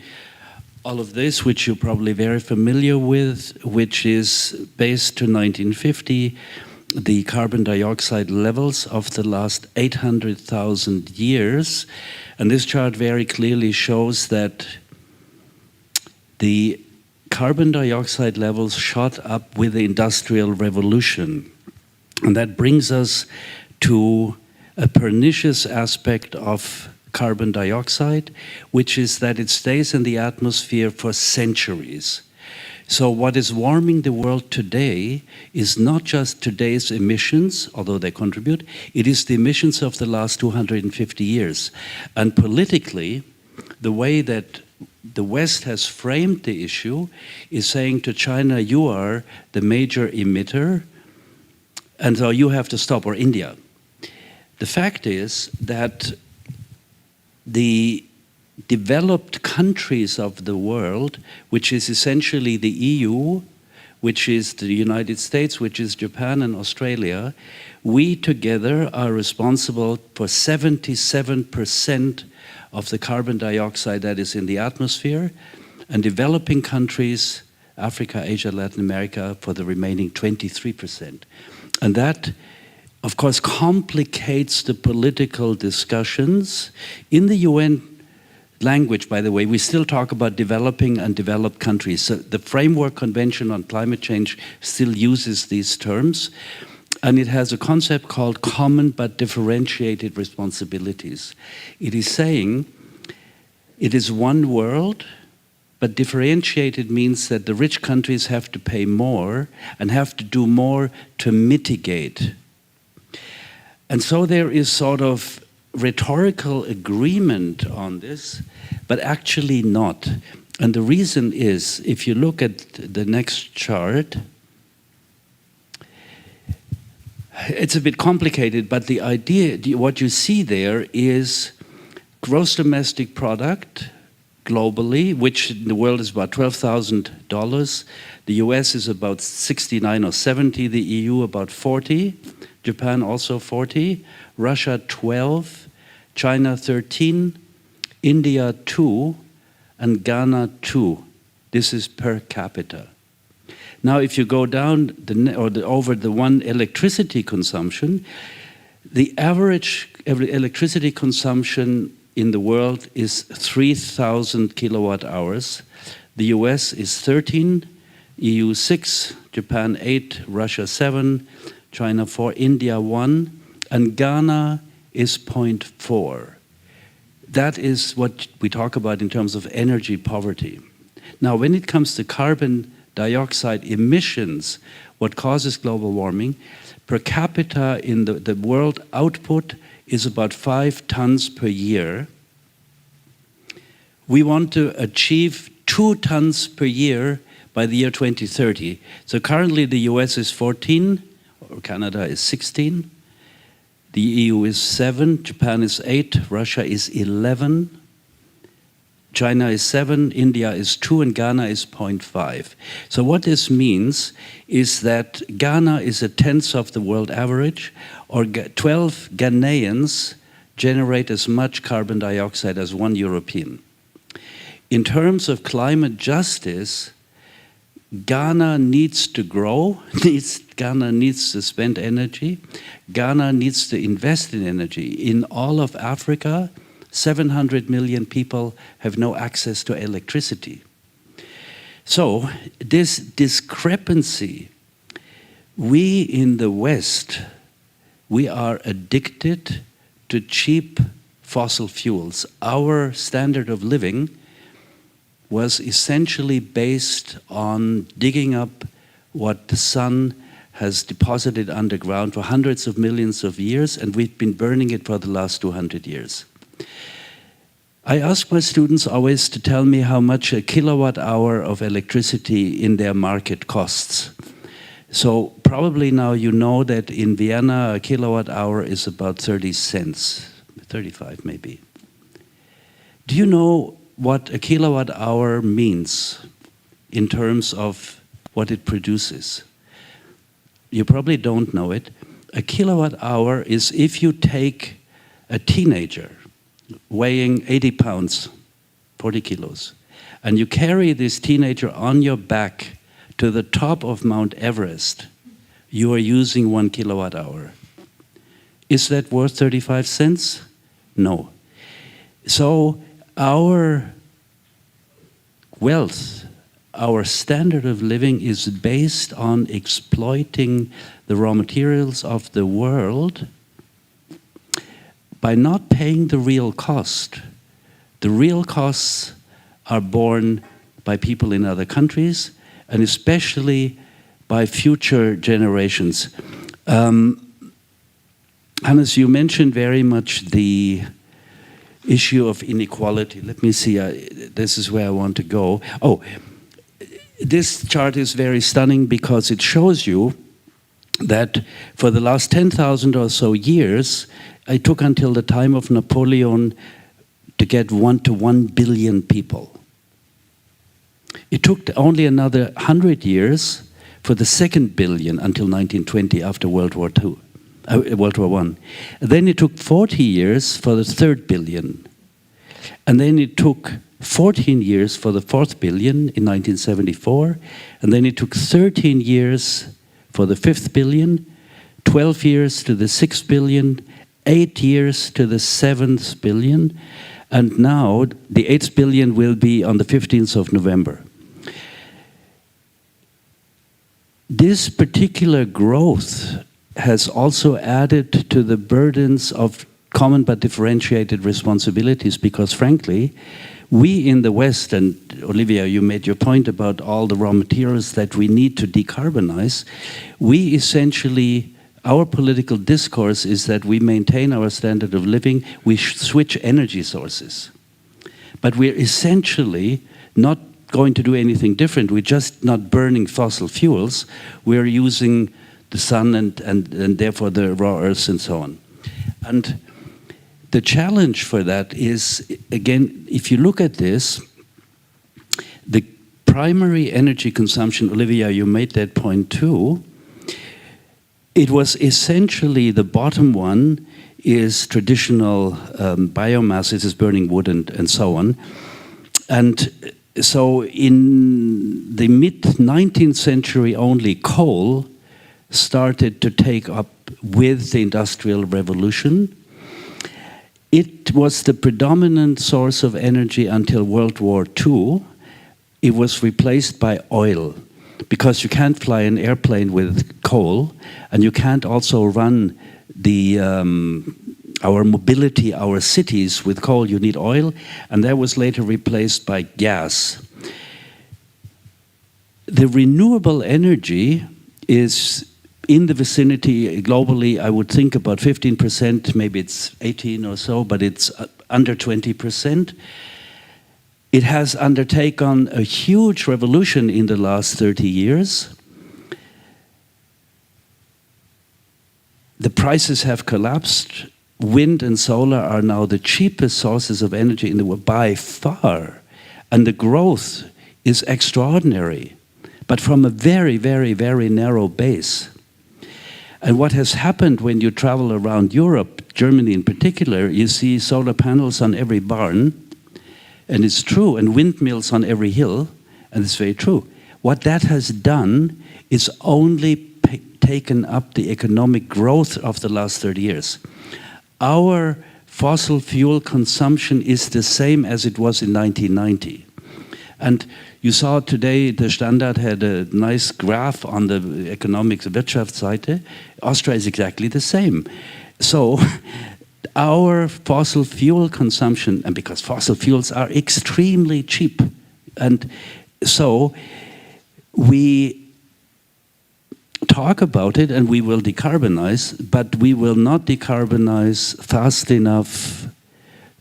all of this, which you're probably very familiar with, which is based to 1950, the carbon dioxide levels of the last 800,000 years. And this chart very clearly shows that the carbon dioxide levels shot up with the Industrial Revolution. And that brings us to a pernicious aspect of carbon dioxide, which is that it stays in the atmosphere for centuries. So what is warming the world today is not just today's emissions, although they contribute, it is the emissions of the last 250 years. And politically, the way that the West has framed the issue is saying to China, you are the major emitter, and so you have to stop, or India. The fact is that the developed countries of the world, which is essentially the EU, which is the United States, which is Japan and Australia, we together are responsible for 77% of the carbon dioxide that is in the atmosphere, and developing countries, Africa, Asia, Latin America, for the remaining 23%. And that, of course, complicates the political discussions. In the UN language, by the way, we still talk about developing and developed countries. So the Framework Convention on Climate Change still uses these terms, and it has a concept called common but differentiated responsibilities. It is saying it is one world, but differentiated means that the rich countries have to pay more and have to do more to mitigate. And so there is sort of rhetorical agreement on this, but actually not. And the reason is, if you look at the next chart, it's a bit complicated, but the idea, what you see there is gross domestic product globally, which in the world is about $12,000. The US is about 69 or 70, the EU about 40, Japan also 40, Russia 12, China 13, India 2, and Ghana 2. This is per capita. Now, if you go down over the one electricity consumption, the average electricity consumption in the world is 3,000 kilowatt hours. The US is 13, EU 6, Japan 8, Russia 7, China 4, India 1, and Ghana is 0.4. That is what we talk about in terms of energy poverty. Now, when it comes to carbon dioxide emissions, what causes global warming, per capita in the world output is about 5 tons per year. We want to achieve 2 tons per year by the year 2030. So currently the US is 14, or Canada is 16, the EU is 7, Japan is 8, Russia is 11, China is 7, India is 2, and Ghana is 0.5. So what this means is that Ghana is a tenth of the world average, or 12 Ghanaians generate as much carbon dioxide as one European. In terms of climate justice, Ghana needs to grow, Ghana needs to spend energy, Ghana needs to invest in energy. In all of Africa, 700 million people have no access to electricity. So this discrepancy, we in the West, we are addicted to cheap fossil fuels. Our standard of living was essentially based on digging up what the sun has deposited underground for hundreds of millions of years, and we've been burning it for the last 200 years. I ask my students always to tell me how much a kilowatt hour of electricity in their market costs. So probably now you know that in Vienna a kilowatt hour is about 30 cents, 35 maybe. Do you know what a kilowatt hour means in terms of what it produces? You probably don't know it. A kilowatt hour is if you take a teenager weighing 80 pounds, 40 kilos, and you carry this teenager on your back to the top of Mount Everest, you are using 1 kilowatt hour. Is that worth 35 cents? No. So our wealth, our standard of living is based on exploiting the raw materials of the world by not paying the real cost. The real costs are borne by people in other countries, and especially by future generations. Hannes, you mentioned very much the issue of inequality. Let me see, this is where I want to go. Oh, this chart is very stunning because it shows you that for the last 10,000 or so years, it took until the time of Napoleon to get 1 to 1 billion people. It took only another 100 years for the 2nd billion until 1920 after World War I. Then it took 40 years for the 3rd billion. And then it took 14 years for the 4th billion in 1974. And then it took 13 years for the 5th billion, 12 years to the 6th billion, 8 years to the 7th billion. And now the 8th billion will be on the 15th of November. This particular growth has also added to the burdens of common but differentiated responsibilities because, frankly, we in the West, and Olivia, you made your point about all the raw materials that we need to decarbonize, we essentially, our political discourse is that we maintain our standard of living, we switch energy sources. But we're essentially not going to do anything different. We're just not burning fossil fuels. We're using the sun and therefore the raw earths and so on. And the challenge for that is, again, if you look at this, the primary energy consumption, Olivia, you made that point too, it was essentially the bottom one is traditional biomass, this is burning wood and so on. And so in the mid-19th century only, coal started to take up with the Industrial Revolution. It was the predominant source of energy until World War II. It was replaced by oil because you can't fly an airplane with coal, and you can't also run the our mobility, our cities with coal. You need oil, and that was later replaced by gas. The renewable energy is in the vicinity globally, I would think about 15%, maybe it's 18 or so, but it's under 20%. It has undertaken a huge revolution in the last 30 years. The prices have collapsed. Wind and solar are now the cheapest sources of energy in the world by far. And the growth is extraordinary, but from a very, very, very narrow base. And what has happened when you travel around Europe, Germany in particular, you see solar panels on every barn, and it's true, and windmills on every hill, and it's very true. What that has done is only taken up the economic growth of the last 30 years. Our fossil fuel consumption is the same as it was in 1990. And you saw today the Standard had a nice graph on the economics Wirtschaftsseite. Austria is exactly the same. So our fossil fuel consumption, and because fossil fuels are extremely cheap, and so we talk about it and we will decarbonize, but we will not decarbonize fast enough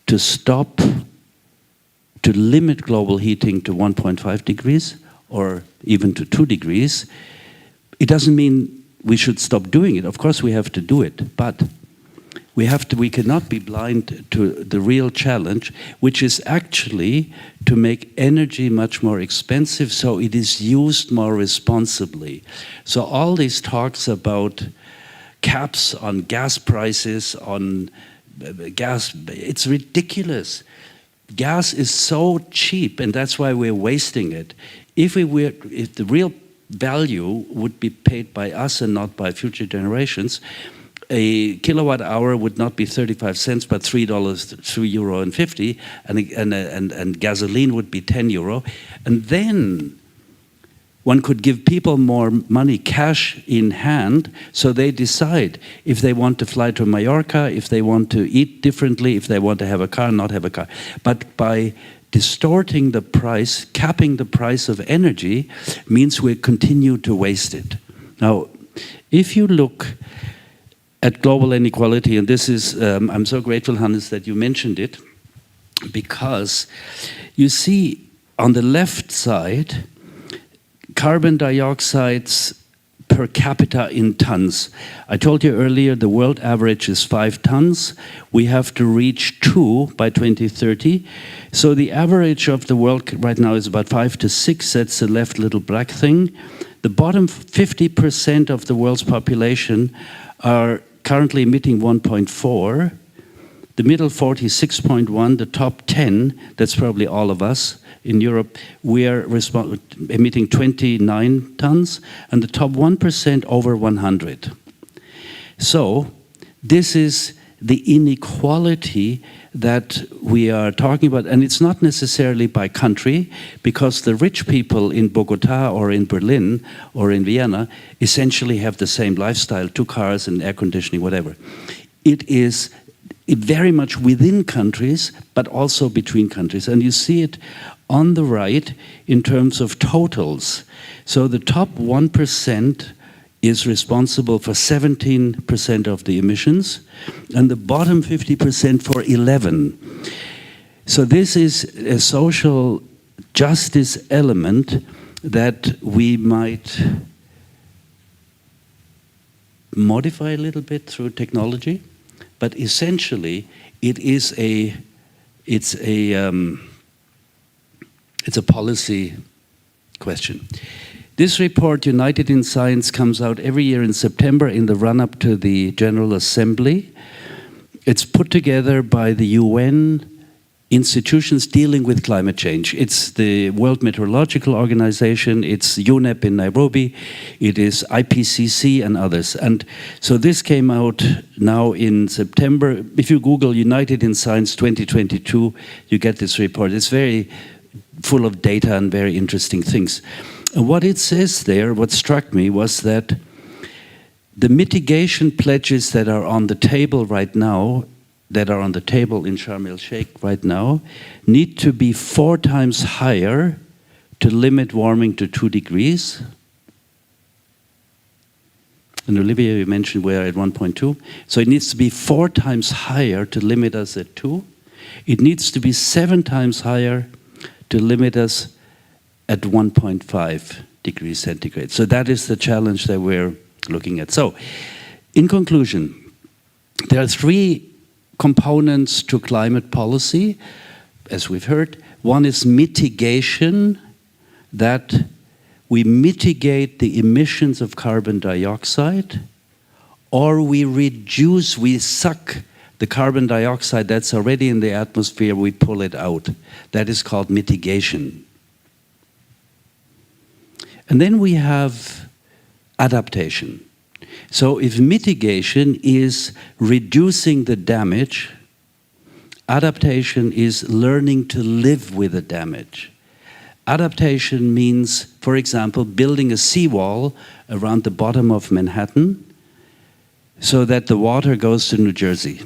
to stop, to limit global heating to 1.5 degrees or even to 2 degrees. It doesn't mean we should stop doing it. Of course we have to do it, but we cannot be blind to the real challenge, which is actually to make energy much more expensive so it is used more responsibly. So all these talks about caps on gas prices, on gas, it's ridiculous. Gas is so cheap, and that's why we're wasting it. If the real value would be paid by us and not by future generations, a kilowatt hour would not be 35 cents, but €3.50, and gasoline would be €10. And then one could give people more money, cash in hand, so they decide if they want to fly to Mallorca, if they want to eat differently, if they want to have a car, not have a car. But by distorting the price, capping the price of energy, means we continue to waste it. Now, if you look at global inequality, and this is, I'm so grateful, Hannes, that you mentioned it, because you see on the left side, carbon dioxides per capita in tons. I told you earlier the world average is 5 tons. We have to reach 2 by 2030. So the average of the world right now is about 5 to 6. That's the left little black thing. The bottom 50% of the world's population are currently emitting 1.4. The middle 46.1, the top 10, that's probably all of us. In Europe, we are emitting 29 tons, and the top 1% over 100. So this is the inequality that we are talking about, and it's not necessarily by country, because the rich people in Bogota or in Berlin or in Vienna essentially have the same lifestyle, 2 cars and air conditioning, whatever. It is very much within countries, but also between countries. And you see it on the right in terms of totals. So the top 1% is responsible for 17% of the emissions, and the bottom 50% for 11%. So this is a social justice element that we might modify a little bit through technology, but essentially it's a policy question. This report, United in Science, comes out every year in September in the run-up to the General Assembly. It's put together by the UN institutions dealing with climate change. It's the World Meteorological Organization, it's UNEP in Nairobi, it is IPCC and others. And so this came out now in September. If you Google United in Science 2022, you get this report. It's very full of data and very interesting things. And what it says there, what struck me, was that the mitigation pledges that are on the table right now, that are on the table in Sharm el-Sheikh right now, need to be 4 times higher to limit warming to 2 degrees. And Olivia, you mentioned we're at 1.2. So it needs to be 4 times higher to limit us at 2. It needs to be 7 times higher to limit us at 1.5 degrees centigrade. So that is the challenge that we're looking at. So, in conclusion, there are 3 components to climate policy, as we've heard. One is mitigation, that we mitigate the emissions of carbon dioxide, or we reduce, we suck the carbon dioxide that's already in the atmosphere, we pull it out. That is called mitigation. And then we have adaptation. So if mitigation is reducing the damage, adaptation is learning to live with the damage. Adaptation means, for example, building a seawall around the bottom of Manhattan so that the water goes to New Jersey.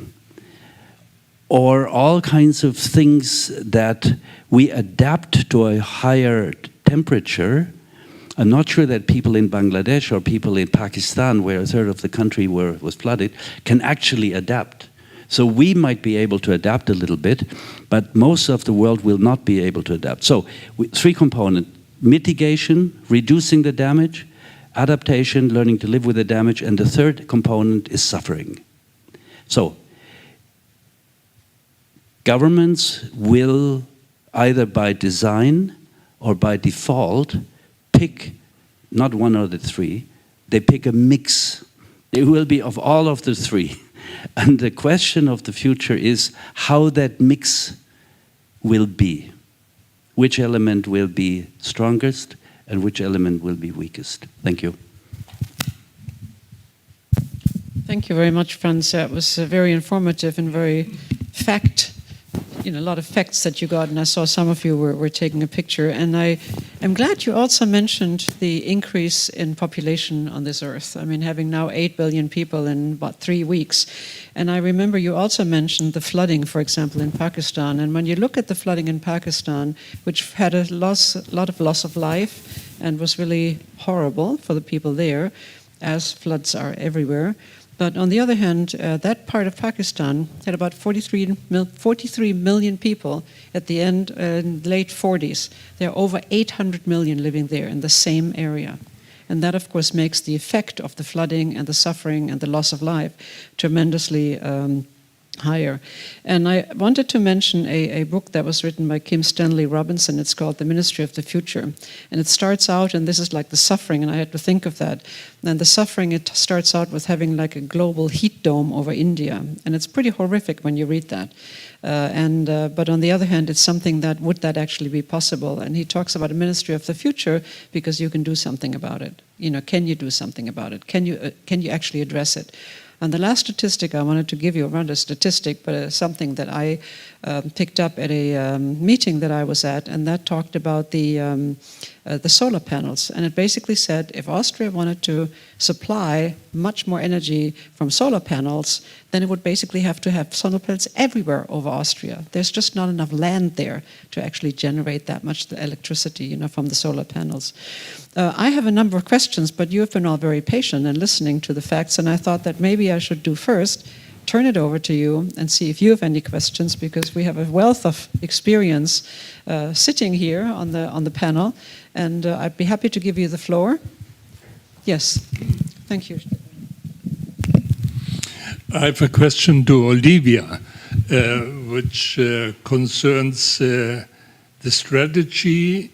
Or all kinds of things that we adapt to a higher temperature. I'm not sure that people in Bangladesh or people in Pakistan, where a third of the country was flooded, can actually adapt. So we might be able to adapt a little bit, but most of the world will not be able to adapt. So three components: mitigation, reducing the damage; adaptation, learning to live with the damage; and the third component is suffering. So governments will, either by design or by default, pick not one of the three, they pick a mix. They will be of all of the three. And the question of the future is how that mix will be. Which element will be strongest and which element will be weakest. Thank you. Thank you very much, Franz. That was very informative and very a lot of facts that you got, and I saw some of you were taking a picture. And I am glad you also mentioned the increase in population on this earth. I mean, having now 8 billion people in about 3 weeks. And I remember you also mentioned the flooding, for example, in Pakistan. And when you look at the flooding in Pakistan, which had a lot of loss of life and was really horrible for the people there, as floods are everywhere. But on the other hand, that part of Pakistan had about 43 million people at the end, late 40s. There are over 800 million living there in the same area. And that, of course, makes the effect of the flooding and the suffering and the loss of life tremendously higher. And I wanted to mention a book that was written by Kim Stanley Robinson. It's called The Ministry of the Future. And it starts out, and this is like the suffering, and I had to think of that. And the suffering, it starts out with having like a global heat dome over India. And it's pretty horrific when you read that. But on the other hand, it's something that, would that actually be possible? And he talks about a ministry of the future because you can do something about it. Can you do something about it? Can you actually address it? And the last statistic I wanted to give you, not a statistic, but something that I picked up at a meeting that I was at, and that talked about the solar panels. And it basically said if Austria wanted to supply much more energy from solar panels, then it would basically have to have solar panels everywhere over Austria. There's just not enough land there to actually generate that much electricity, from the solar panels. I have a number of questions, but you have been all very patient and listening to the facts, and I thought that maybe I should do first turn it over to you and see if you have any questions, because we have a wealth of experience sitting here on the panel, and I'd be happy to give you the floor. Yes, thank you. I have a question to Olivia, which concerns the strategy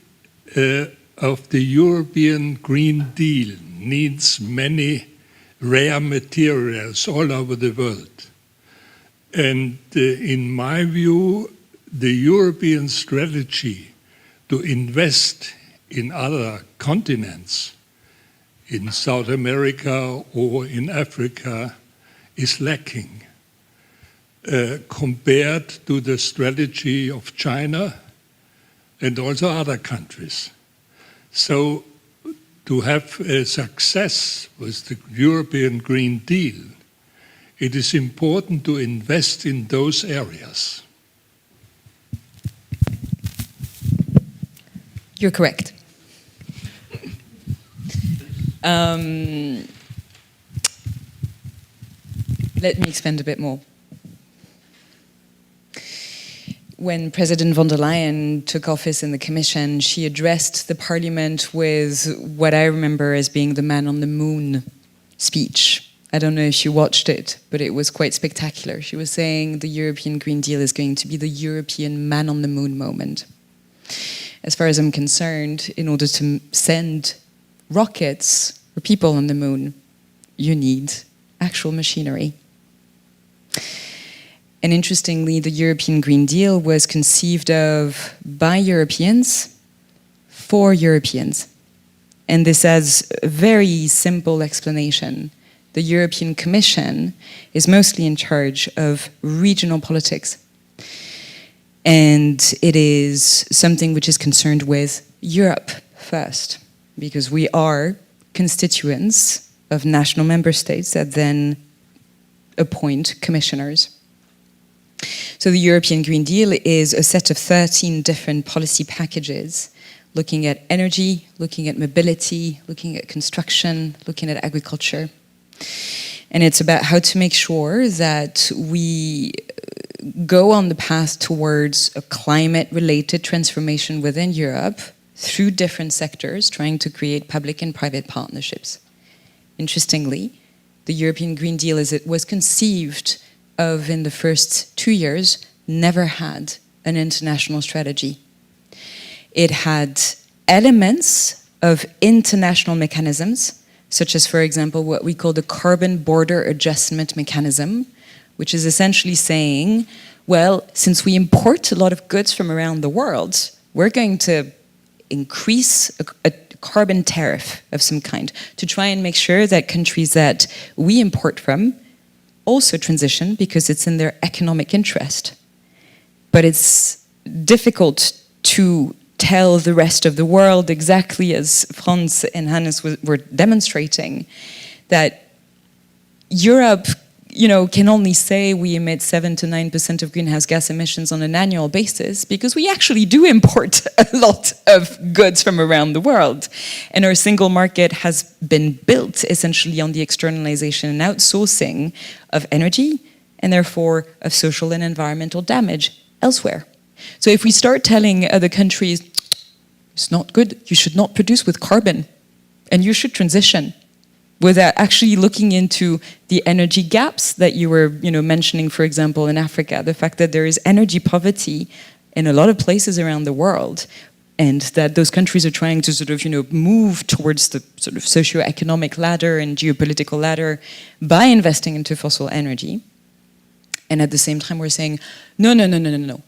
of the European Green Deal needs many rare materials all over the world. And in my view, the European strategy to invest in other continents, in South America or in Africa, is lacking compared to the strategy of China and also other countries. So to have a success with the European Green Deal, it is important to invest in those areas. You're correct. Let me expand a bit more. When President von der Leyen took office in the Commission, she addressed the Parliament with what I remember as being the man on the moon speech. I don't know if you watched it, but it was quite spectacular. She was saying the European Green Deal is going to be the European man on the moon moment. As far as I'm concerned, in order to send rockets or people on the moon, you need actual machinery. And interestingly, the European Green Deal was conceived of by Europeans for Europeans. And this has a very simple explanation. The European Commission is mostly in charge of regional politics. And it is something which is concerned with Europe first, because we are constituents of national member states that then appoint commissioners. So the European Green Deal is a set of 13 different policy packages looking at energy, looking at mobility, looking at construction, looking at agriculture. And it's about how to make sure that we go on the path towards a climate-related transformation within Europe through different sectors, trying to create public and private partnerships. Interestingly, the European Green Deal, as it was conceived of in the first 2 years, never had an international strategy. It had elements of international mechanisms, such as, for example, what we call the carbon border adjustment mechanism, which is essentially saying, well, since we import a lot of goods from around the world, we're going to increase a carbon tariff of some kind to try and make sure that countries that we import from also transition because it's in their economic interest. But it's difficult to tell the rest of the world, exactly as Franz and Hannes were demonstrating, that Europe, can only say we emit 7 to 9% of greenhouse gas emissions on an annual basis because we actually do import a lot of goods from around the world. And our single market has been built essentially on the externalization and outsourcing of energy and therefore of social and environmental damage elsewhere. So if we start telling other countries, it's not good, you should not produce with carbon, and you should transition, without actually looking into the energy gaps that you were mentioning, for example, in Africa, the fact that there is energy poverty in a lot of places around the world, and that those countries are trying to move towards the sort of socio-economic ladder and geopolitical ladder by investing into fossil energy. And at the same time, we're saying, no,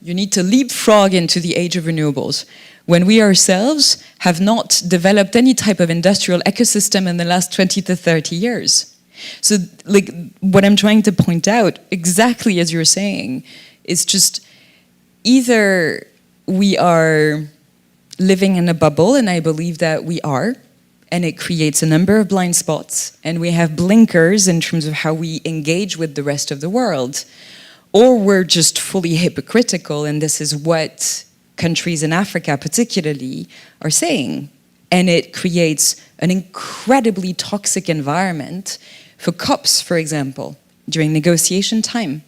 you need to leapfrog into the age of renewables, when we ourselves have not developed any type of industrial ecosystem in the last 20 to 30 years. So what I'm trying to point out, exactly as you're saying, is just either we are living in a bubble, and I believe that we are, and it creates a number of blind spots, and we have blinkers in terms of how we engage with the rest of the world, or we're just fully hypocritical, and this is what countries in Africa particularly are saying. And it creates an incredibly toxic environment for COPs, for example, during negotiation time.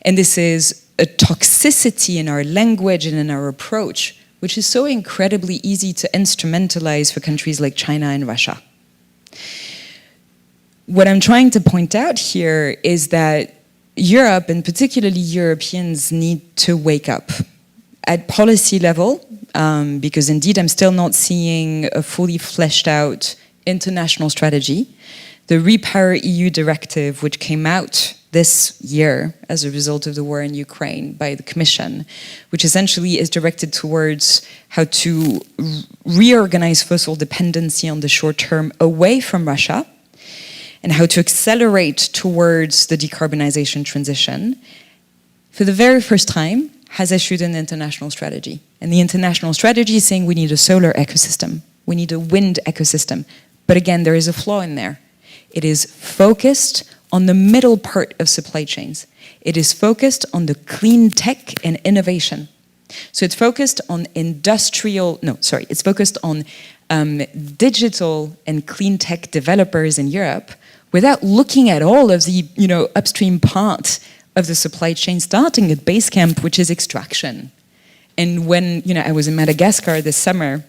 And this is a toxicity in our language and in our approach, which is so incredibly easy to instrumentalize for countries like China and Russia. What I'm trying to point out here is that Europe, and particularly Europeans, need to wake up at policy level, because indeed I'm still not seeing a fully fleshed out international strategy. The Repower EU directive, which came out this year as a result of the war in Ukraine by the Commission, which essentially is directed towards how to reorganize fossil dependency on the short term away from Russia, and how to accelerate towards the decarbonization transition, for the very first time, has issued an international strategy. And the international strategy is saying we need a solar ecosystem, we need a wind ecosystem. But again, there is a flaw in there. It is focused on the middle part of supply chains. It is focused on the clean tech and innovation. So it's focused on it's focused on digital and clean tech developers in Europe without looking at all of the upstream part of the supply chain, starting at base camp, which is extraction. And when I was in Madagascar this summer,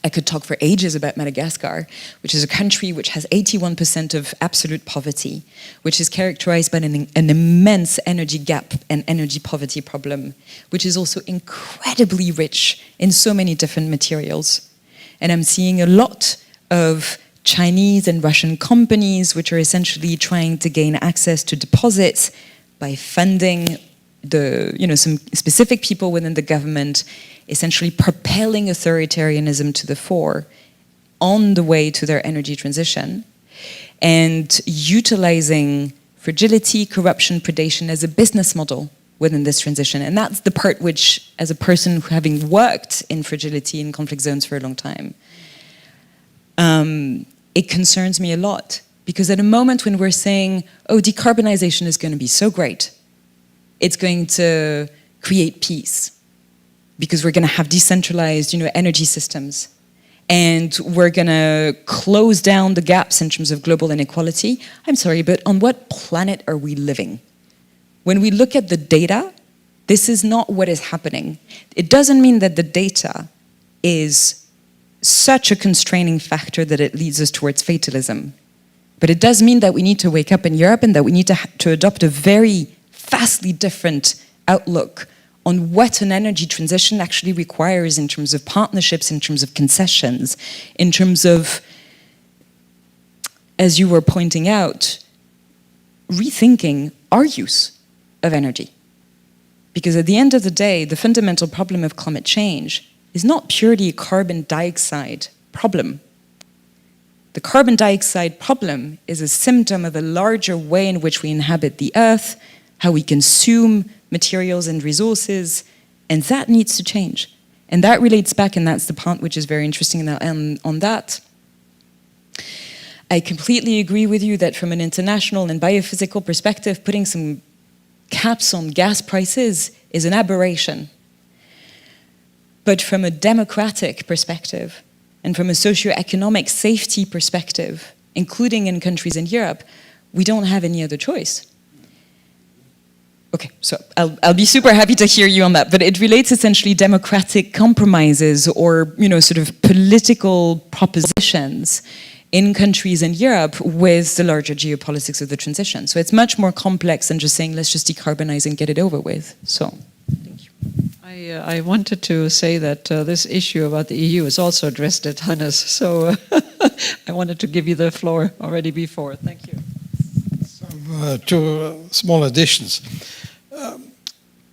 I could talk for ages about Madagascar, which is a country which has 81% of absolute poverty, which is characterized by an immense energy gap and energy poverty problem, which is also incredibly rich in so many different materials. And I'm seeing a lot of Chinese and Russian companies which are essentially trying to gain access to deposits by funding some specific people within the government, essentially propelling authoritarianism to the fore on the way to their energy transition, and utilizing fragility, corruption, predation as a business model within this transition. And that's the part which, as a person having worked in fragility in conflict zones for a long time, it concerns me a lot. Because at a moment when we're saying, oh, decarbonization is going to be so great, it's going to create peace, because we're going to have decentralized, energy systems, and we're going to close down the gaps in terms of global inequality. I'm sorry, but on what planet are we living? When we look at the data, this is not what is happening. It doesn't mean that the data is such a constraining factor that it leads us towards fatalism. But it does mean that we need to wake up in Europe and that we need to adopt a very vastly different outlook on what an energy transition actually requires in terms of partnerships, in terms of concessions, in terms of, as you were pointing out, rethinking our use of energy. Because at the end of the day, the fundamental problem of climate change is not purely a carbon dioxide problem. The carbon dioxide problem is a symptom of a larger way in which we inhabit the earth, how we consume materials and resources, and that needs to change. And that relates back, and that's the part which is very interesting on that. I completely agree with you that from an international and biophysical perspective, putting some caps on gas prices is an aberration. But from a democratic perspective, and from a socio-economic safety perspective, including in countries in Europe, we don't have any other choice. Okay, so I'll be super happy to hear you on that, but it relates essentially democratic compromises or, sort of political propositions in countries in Europe with the larger geopolitics of the transition. So it's much more complex than just saying, let's just decarbonize and get it over with. So, thank you. I wanted to say that this issue about the EU is also addressed at Hannes, so I wanted to give you the floor already before. Thank you. Two small additions.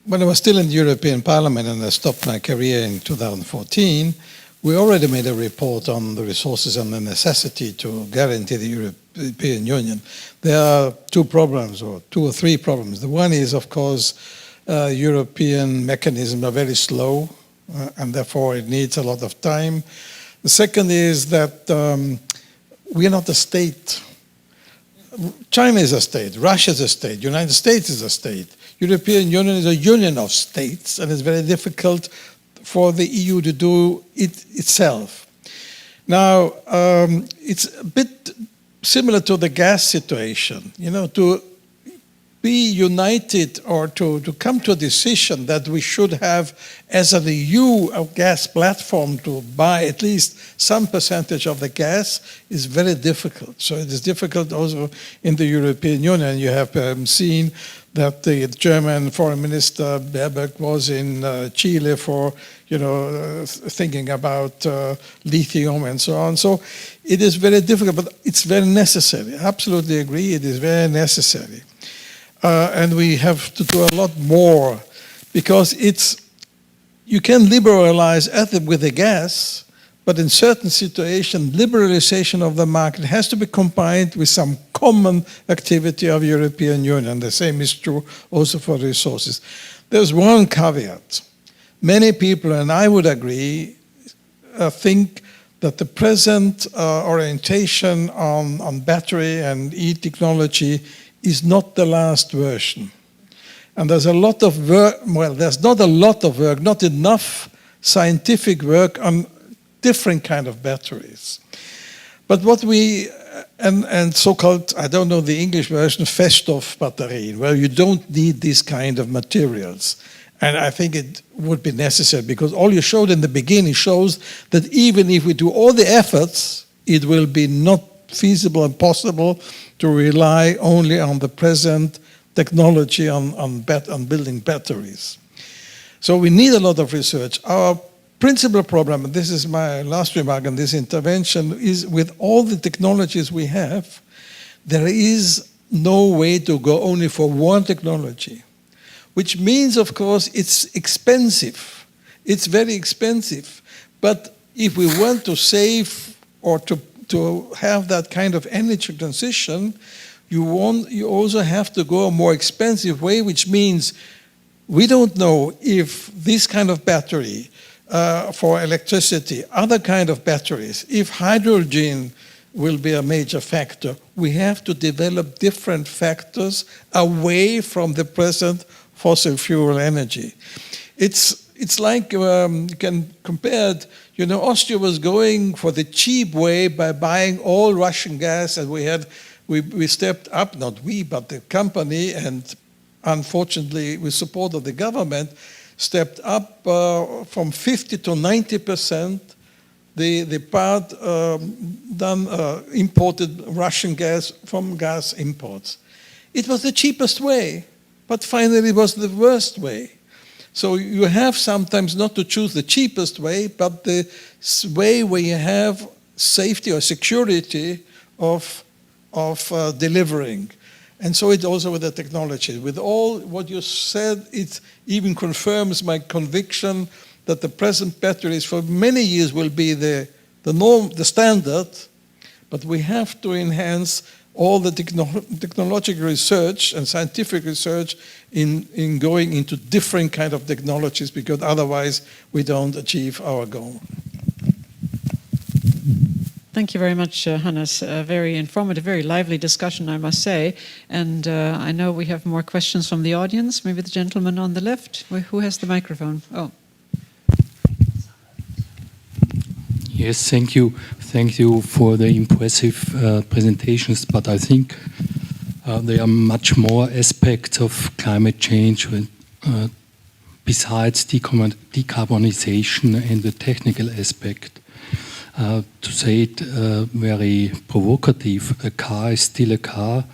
When I was still in the European Parliament and I stopped my career in 2014, we already made a report on the resources and the necessity to guarantee the European Union. There are two problems, or two or three problems. The one is, of course, European mechanisms are very slow, and therefore it needs a lot of time. The second is that we are not a state. China is a state, Russia is a state, United States is a state. European Union is a union of states, and it's very difficult for the EU to do it itself. Now, it's a bit similar to the gas situation, to be united or to come to a decision that we should have as an EU a gas platform to buy at least some percentage of the gas is very difficult. So it is difficult also in the European Union. You have seen that the German Foreign Minister Baerbock was in Chile for, thinking about lithium and so on. So it is very difficult, but it's very necessary. I absolutely agree, it is very necessary. And we have to do a lot more because you can liberalize with the gas, but in certain situations, liberalization of the market has to be combined with some common activity of European Union. The same is true also for resources. There's one caveat. Many people, and I would agree, think that the present orientation on battery and e-technology is not the last version. And there's a lot of work, well, there's not a lot of work, not enough scientific work on different kind of batteries. But what we, and so-called, I don't know the English version, Feststoffbatterien, where you don't need these kind of materials. And I think it would be necessary because all you showed in the beginning shows that even if we do all the efforts, it will be not feasible and possible to rely only on the present technology on building batteries. So we need a lot of research. Our principal problem, and this is my last remark on this intervention, is with all the technologies we have, there is no way to go only for one technology, which means, of course, it's expensive. It's very expensive. But if we want to save or to have that kind of energy transition, you also have to go a more expensive way, which means We don't know if this kind of battery for electricity, other kind of batteries, if hydrogen will be a major factor. We have to develop different factors away from the present fossil fuel energy. It's like you can compare it, you know, Austria was going for the cheap way by buying all Russian gas, and we stepped up, not we, but the company, and unfortunately with support of the government, stepped up from 50 to 90%, the part imported Russian gas from gas imports. It was the cheapest way, but finally it was the worst way. So you have sometimes not to choose the cheapest way, but the way where you have safety or security of delivering. And so it's also with the technology. With all what you said, it even confirms my conviction that the present batteries for many years will be the norm, the standard, but we have to enhance all the technological research and scientific research in going into different kind of technologies, because otherwise we don't achieve our goal. Thank you very much, Hannes. Very informative, very lively discussion, I must say. And I know we have more questions from the audience. Maybe the gentleman on the left. Who has the microphone? Oh. Yes, thank you. Thank you for the impressive presentations, but I think there are much more aspects of climate change besides decarbonization and the technical aspect. To say it very provocative, a car is still a car,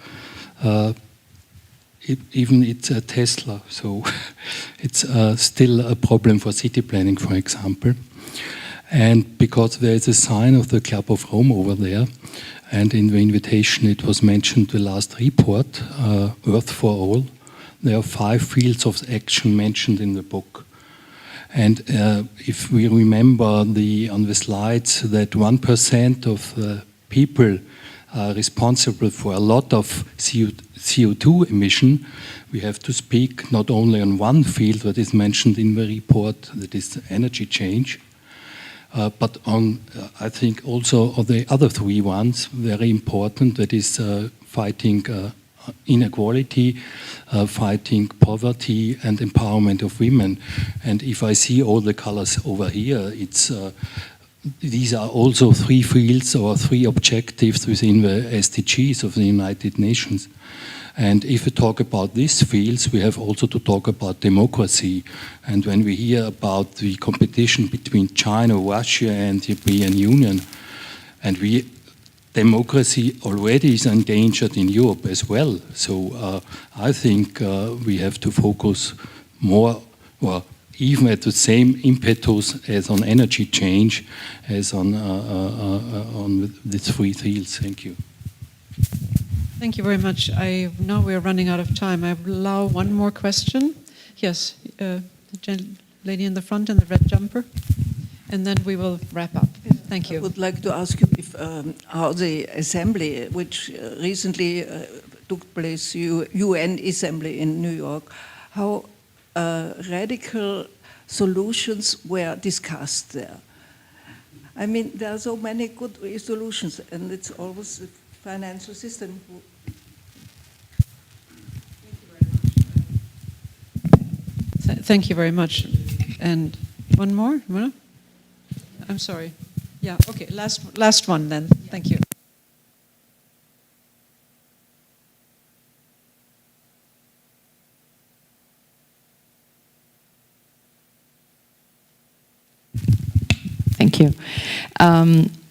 even it's a Tesla, so it's still a problem for city planning, for example. And because there is a sign of the Club of Rome over there, and in the invitation it was mentioned the last report, Earth for All, there are 5 fields of action mentioned in the book. And if we remember on the slides that 1% of the people are responsible for a lot of CO2 emission, we have to speak not only on one field that is mentioned in the report, that is energy change, but on, I think, also on the other 3 ones, very important, that is fighting inequality, fighting poverty and empowerment of women. And if I see all the colors over here, it's these are also 3 fields or 3 objectives within the SDGs of the United Nations. And if we talk about these fields, we have also to talk about democracy. And when we hear about the competition between China, Russia and the European Union, and democracy already is endangered in Europe as well. So I think we have to focus more, or even at the same impetus as on energy change, as on these 3 fields. Thank you. Thank you very much. Now we're running out of time. I will allow one more question. Yes, the lady in the front in the red jumper. And then we will wrap up. Thank you. I would like to ask you if, how the assembly, which recently took place, UN assembly in New York, how radical solutions were discussed there. I mean, there are so many good solutions, and it's always the financial system who... Thank you very much. And one more? I'm sorry. Yeah, okay, last one then. Thank you. Thank you.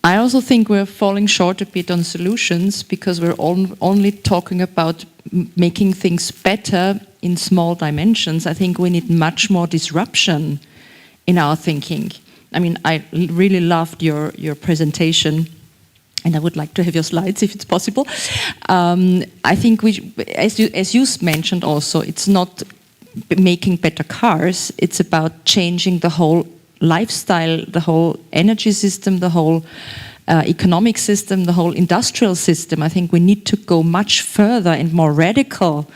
I also think we're falling short a bit on solutions because we're only talking about making things better in small dimensions. I think we need much more disruption in our thinking. I mean, I really loved your presentation, and I would like to have your slides if it's possible. I think as you mentioned also, it's not making better cars, it's about changing the whole lifestyle, the whole energy system, the whole economic system, the whole industrial system. I think we need to go much further and more radical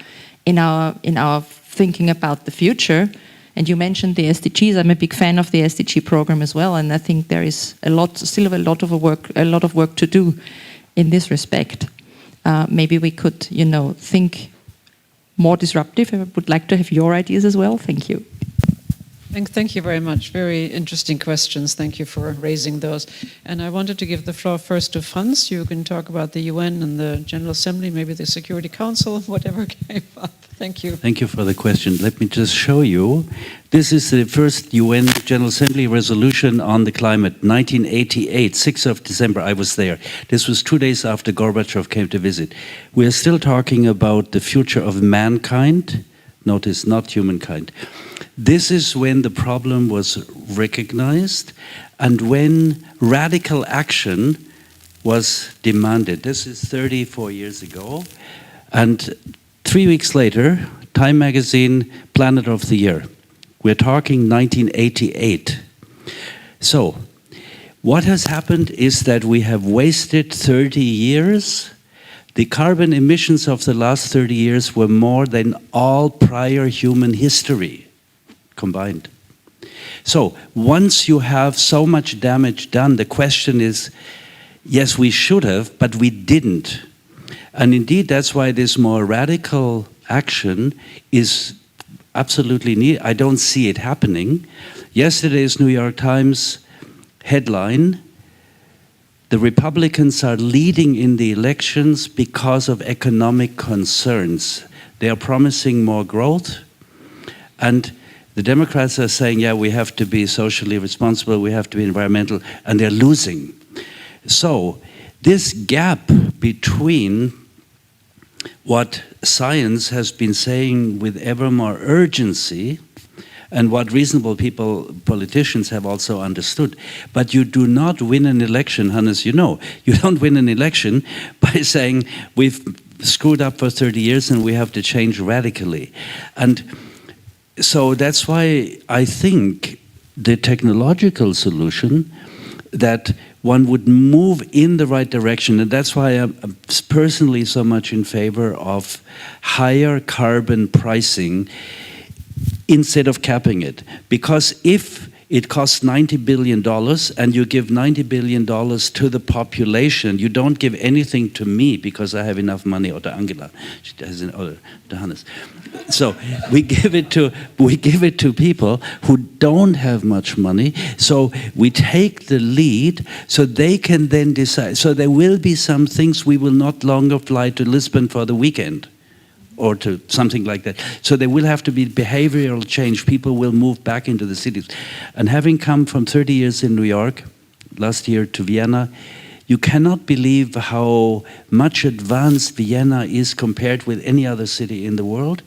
in our thinking about the future. And you mentioned the SDGs. I'm a big fan of the SDG program as well, and I think there is still a lot of work to do in this respect. Maybe we could, think more disruptive. I would like to have your ideas as well. Thank you. Thank you very much. Very interesting questions. Thank you for raising those. And I wanted to give the floor first to Franz. You can talk about the UN and the General Assembly, maybe the Security Council, whatever came up. Thank you. Thank you for the question. Let me just show you. This is the first UN General Assembly resolution on the climate, 1988, 6th of December. I was there. This was 2 days after Gorbachev came to visit. We are still talking about the future of mankind. Notice, not humankind. This is when the problem was recognized and when radical action was demanded. This is 34 years ago. And 3 weeks later, Time Magazine, Planet of the Year. We're talking 1988. So, what has happened is that we have wasted 30 years. The carbon emissions of the last 30 years were more than all prior human history combined. So, once you have so much damage done, the question is, yes, we should have, but we didn't. And indeed, that's why this more radical action is absolutely needed. I don't see it happening. Yesterday's New York Times headline, the Republicans are leading in the elections because of economic concerns. They are promising more growth, and the Democrats are saying, yeah, we have to be socially responsible, we have to be environmental, and they're losing. So this gap between what science has been saying with ever more urgency and what reasonable politicians have also understood. But you do not win an election, Hannes, you know. You don't win an election by saying we've screwed up for 30 years and we have to change radically. And so that's why I think the technological solution that one would move in the right direction, and that's why I'm personally so much in favor of higher carbon pricing instead of capping it. Because if it costs $90 billion and you give $90 billion to the population, you don't give anything to me because I have enough money, or to Angela, she doesn't, or to Hannes. So we give it to people who don't have much money. So we take the lead so they can then decide. So there will be some things we will not longer fly to Lisbon for the weekend, or to something like that. So there will have to be behavioral change. People will move back into the cities. And having come from 30 years in New York, last year to Vienna, you cannot believe how much advanced Vienna is compared with any other city in the world,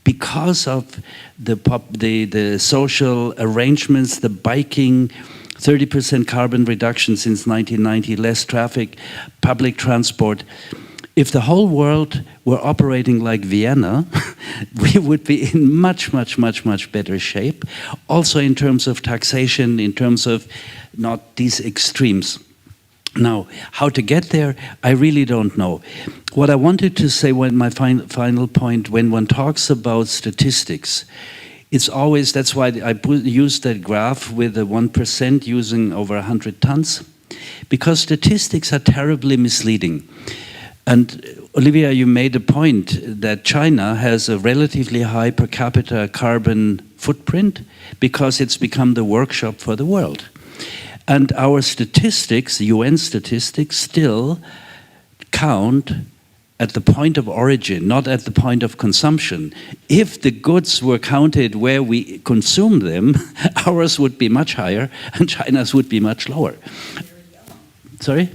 because of the social arrangements, the biking, 30% carbon reduction since 1990, less traffic, public transport. If the whole world were operating like Vienna, we would be in much, much, much, much better shape. Also in terms of taxation, in terms of not these extremes. Now, how to get there, I really don't know. What I wanted to say, when my final point, when one talks about statistics, it's always, that's why I used that graph with the 1% using over 100 tons, because statistics are terribly misleading. And Olivia, you made a point that China has a relatively high per capita carbon footprint because it's become the workshop for the world. And our statistics, UN statistics, still count at the point of origin, not at the point of consumption. If the goods were counted where we consume them, ours would be much higher and China's would be much lower. Sorry?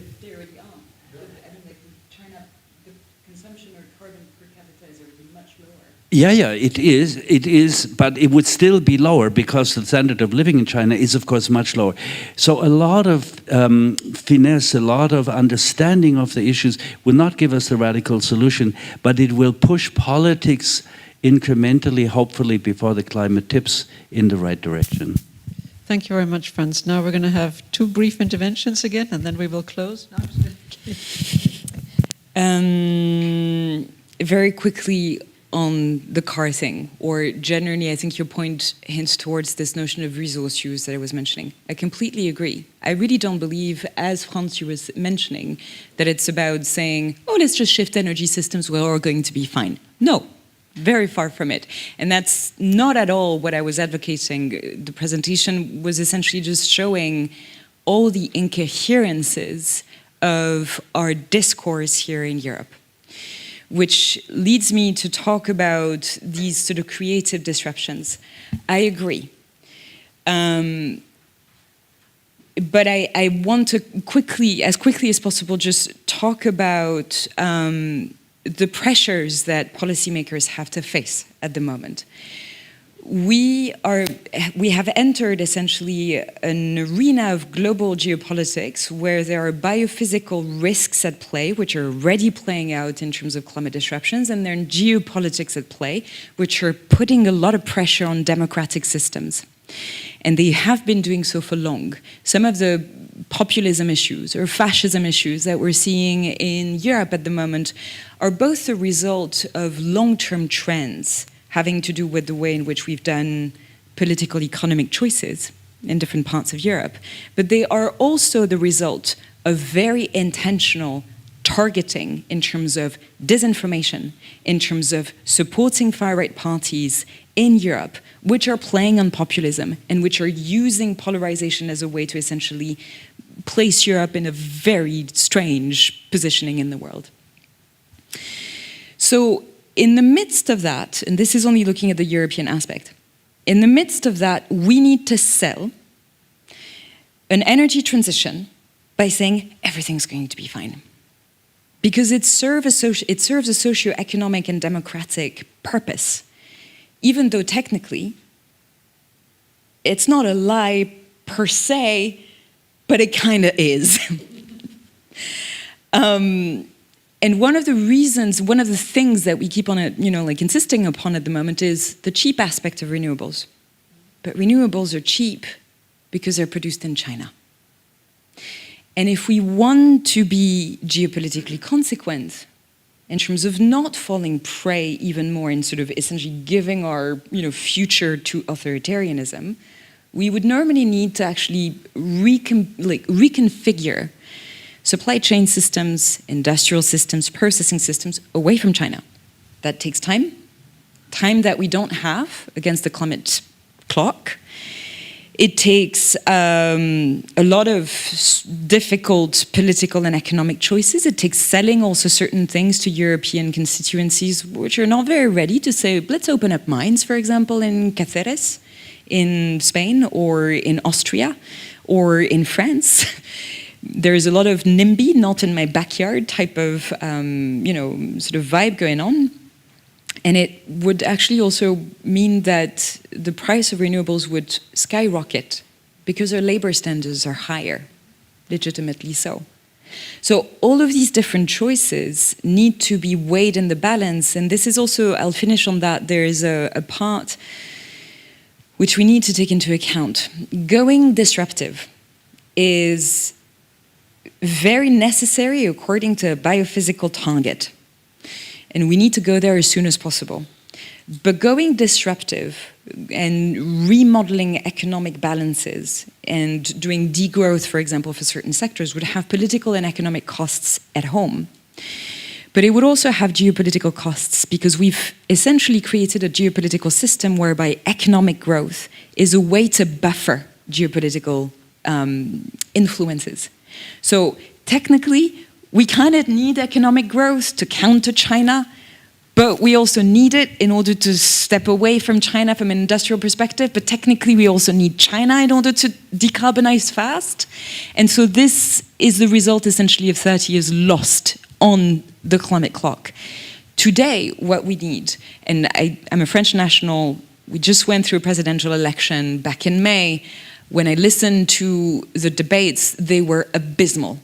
Yeah, it is, but it would still be lower because the standard of living in China is, of course, much lower. So a lot of finesse, a lot of understanding of the issues will not give us the radical solution, but it will push politics incrementally, hopefully, before the climate tips in the right direction. Thank you very much, Franz. Now we're going to have 2 brief interventions again, and then we will close. No, I'm just kidding. Very quickly, on the car thing, or generally, I think your point hints towards this notion of resource use that I was mentioning. I completely agree. I really don't believe, as Franz was mentioning, that it's about saying, oh, let's just shift energy systems, we're all going to be fine. No, very far from it. And that's not at all what I was advocating. The presentation was essentially just showing all the incoherences of our discourse here in Europe, which leads me to talk about these sort of creative disruptions. I agree. But I want to as quickly as possible, just talk about the pressures that policymakers have to face at the moment. We have entered essentially an arena of global geopolitics where there are biophysical risks at play, which are already playing out in terms of climate disruptions, and there are geopolitics at play, which are putting a lot of pressure on democratic systems. And they have been doing so for long. Some of the populism issues or fascism issues that we're seeing in Europe at the moment are both the result of long-term trends having to do with the way in which we've done political economic choices in different parts of Europe. But they are also the result of very intentional targeting in terms of disinformation, in terms of supporting far-right parties in Europe, which are playing on populism and which are using polarization as a way to essentially place Europe in a very strange positioning in the world. So in the midst of that, and this is only looking at the European aspect, in the midst of that, we need to sell an energy transition by saying everything's going to be fine. Because it serves a socio-economic and democratic purpose, even though technically it's not a lie per se, but it kind of is. And one of the reasons, one of the things that we keep on, insisting upon at the moment is the cheap aspect of renewables. But renewables are cheap because they're produced in China. And if we want to be geopolitically consequent, in terms of not falling prey even more in sort of essentially giving our future to authoritarianism, we would normally need to actually reconfigure supply chain systems, industrial systems, processing systems away from China. That takes time that we don't have against the climate clock. It takes a lot of difficult political and economic choices. It takes selling also certain things to European constituencies which are not very ready to say, let's open up mines, for example, in Cáceres, in Spain, or in Austria, or in France. There is a lot of NIMBY, not in my backyard type of, sort of vibe going on. And it would actually also mean that the price of renewables would skyrocket because our labor standards are higher, legitimately so. So all of these different choices need to be weighed in the balance. And this is also, I'll finish on that, there is a part which we need to take into account. Going disruptive is very necessary according to a biophysical target. And we need to go there as soon as possible. But going disruptive and remodeling economic balances and doing degrowth, for example, for certain sectors would have political and economic costs at home. But it would also have geopolitical costs because we've essentially created a geopolitical system whereby economic growth is a way to buffer geopolitical influences. So technically, we kind of need economic growth to counter China, but we also need it in order to step away from China from an industrial perspective. But technically, we also need China in order to decarbonize fast. And so this is the result, essentially, of 30 years lost on the climate clock. Today, what we need, and I'm a French national, we just went through a presidential election back in May. When I listened to the debates, they were abysmal.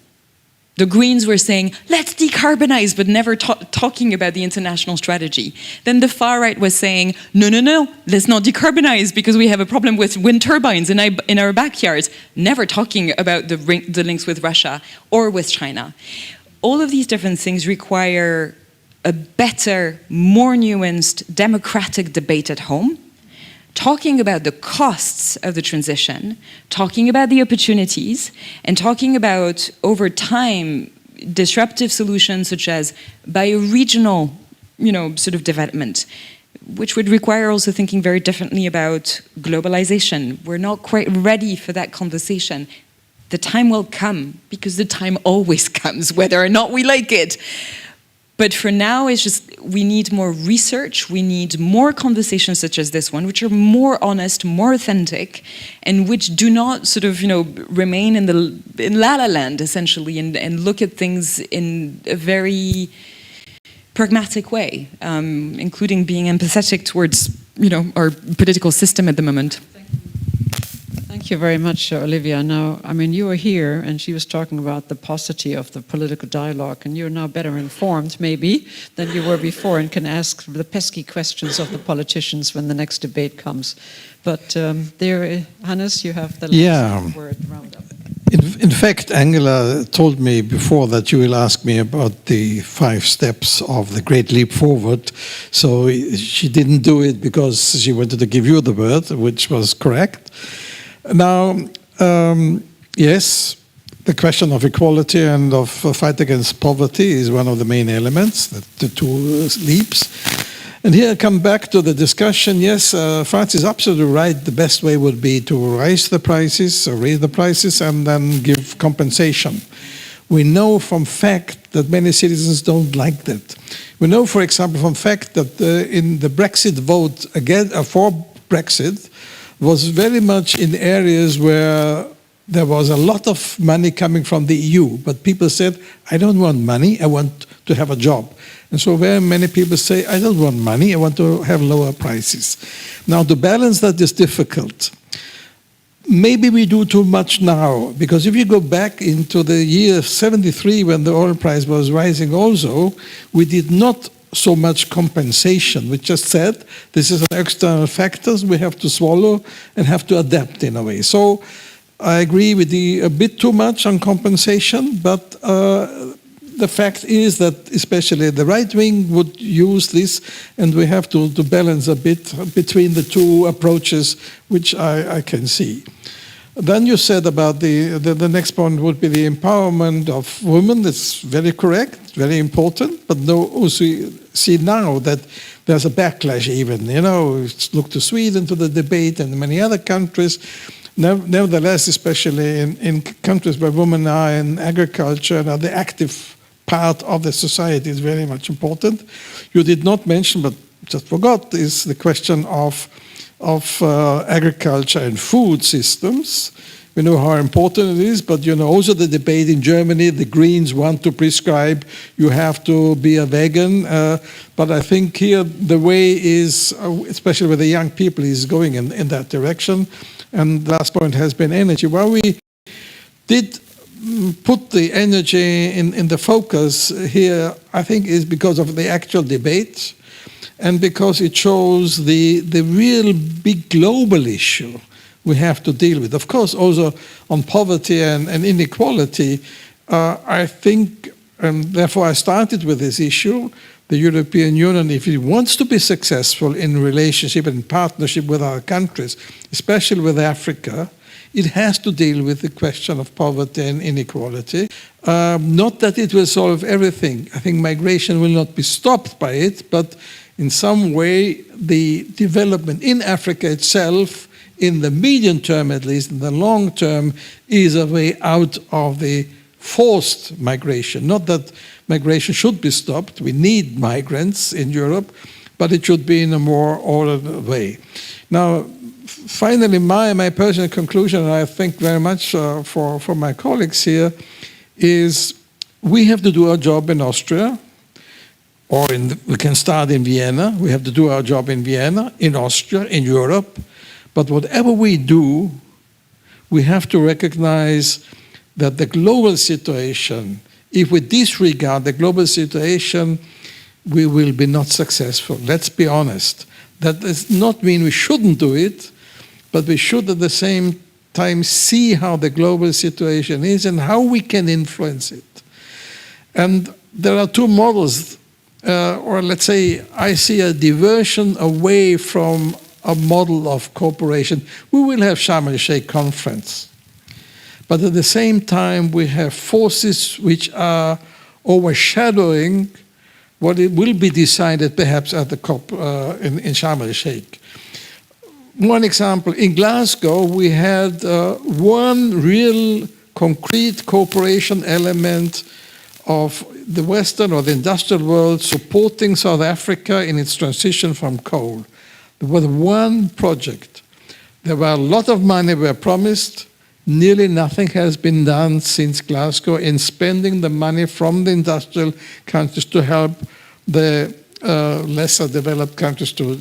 The Greens were saying, let's decarbonize, but never talking about the international strategy. Then the far right was saying, no, let's not decarbonize because we have a problem with wind turbines in our backyards, never talking about the links with Russia or with China. All of these different things require a better, more nuanced, democratic debate at home, talking about the costs of the transition, talking about the opportunities, and talking about, over time, disruptive solutions such as bioregional, sort of development, which would require also thinking very differently about globalization. We're not quite ready for that conversation. The time will come, because the time always comes, whether or not we like it. But for now, it's just, we need more research, we need more conversations such as this one, which are more honest, more authentic, and which do not sort of, remain in la la land, essentially, and look at things in a very pragmatic way, including being empathetic towards, our political system at the moment. Thank you very much, Olivia. Now, I mean, you were here, and she was talking about the paucity of the political dialogue, and you're now better informed, maybe, than you were before, and can ask the pesky questions of the politicians when the next debate comes. But Hannes, you have the last word roundup. In fact, Angela told me before that you will ask me about the 5 steps of the Great Leap Forward. So she didn't do it because she wanted to give you the word, which was correct. Now, yes, the question of equality and of fight against poverty is one of the main elements, the 2 leaps. And here I come back to the discussion. Yes, France is absolutely right. The best way would be to raise the prices, and then give compensation. We know from fact that many citizens don't like that. We know, for example, from fact that in the Brexit vote for Brexit was very much in areas where there was a lot of money coming from the EU, but people said, I don't want money, I want to have a job. And so very many people say, I don't want money, I want to have lower prices. Now, to balance that is difficult. Maybe we do too much now, because if you go back into the year 73, when the oil price was rising also, we did not so much compensation. We just said, this is an external factors we have to swallow and have to adapt in a way. So I agree with a bit too much on compensation, but the fact is that especially the right wing would use this, and we have to balance a bit between the 2 approaches, which I can see. Then you said about the next point would be the empowerment of women. That's very correct, very important, but also see now that there's a backlash even. Look to Sweden, to the debate, and many other countries. Nevertheless, especially in countries where women are in agriculture and are the active part of the society, is very much important. You did not mention, but just forgot, is the question of agriculture and food systems. We know how important it is, but also the debate in Germany, the Greens want to prescribe you have to be a vegan. But I think here the way is, especially with the young people, is going in that direction. And the last point has been energy. Well, we did put the energy in the focus here, I think, is because of the actual debate, and because it shows the real big global issue we have to deal with. Of course, also on poverty and inequality, I think, and therefore I started with this issue, the European Union, if it wants to be successful in relationship and partnership with our countries, especially with Africa, it has to deal with the question of poverty and inequality. Not that it will solve everything. I think migration will not be stopped by it, but in some way the development in Africa itself, in the medium term at least, in the long term, is a way out of the forced migration. Not that migration should be stopped. We need migrants in Europe, but it should be in a more ordered way. Now, finally, my personal conclusion, and I think very much for my colleagues here, is we have to do our job in Austria, or we can start in Vienna. We have to do our job in Vienna, in Austria, in Europe. But whatever we do, we have to recognize that the global situation, if we disregard the global situation, we will be not successful. Let's be honest. That does not mean we shouldn't do it, but we should at the same time see how the global situation is and how we can influence it. And there are 2 models or let's say I see a diversion away from a model of cooperation. We will have Sharm el-Sheikh conference. But at the same time, we have forces which are overshadowing what it will be decided perhaps at the COP in Sharm el-Sheikh. One example, in Glasgow, we had one real concrete cooperation element of the Western or the industrial world supporting South Africa in its transition from coal. There was one project. There were a lot of money were promised. Nearly nothing has been done since Glasgow in spending the money from the industrial countries to help the lesser developed countries to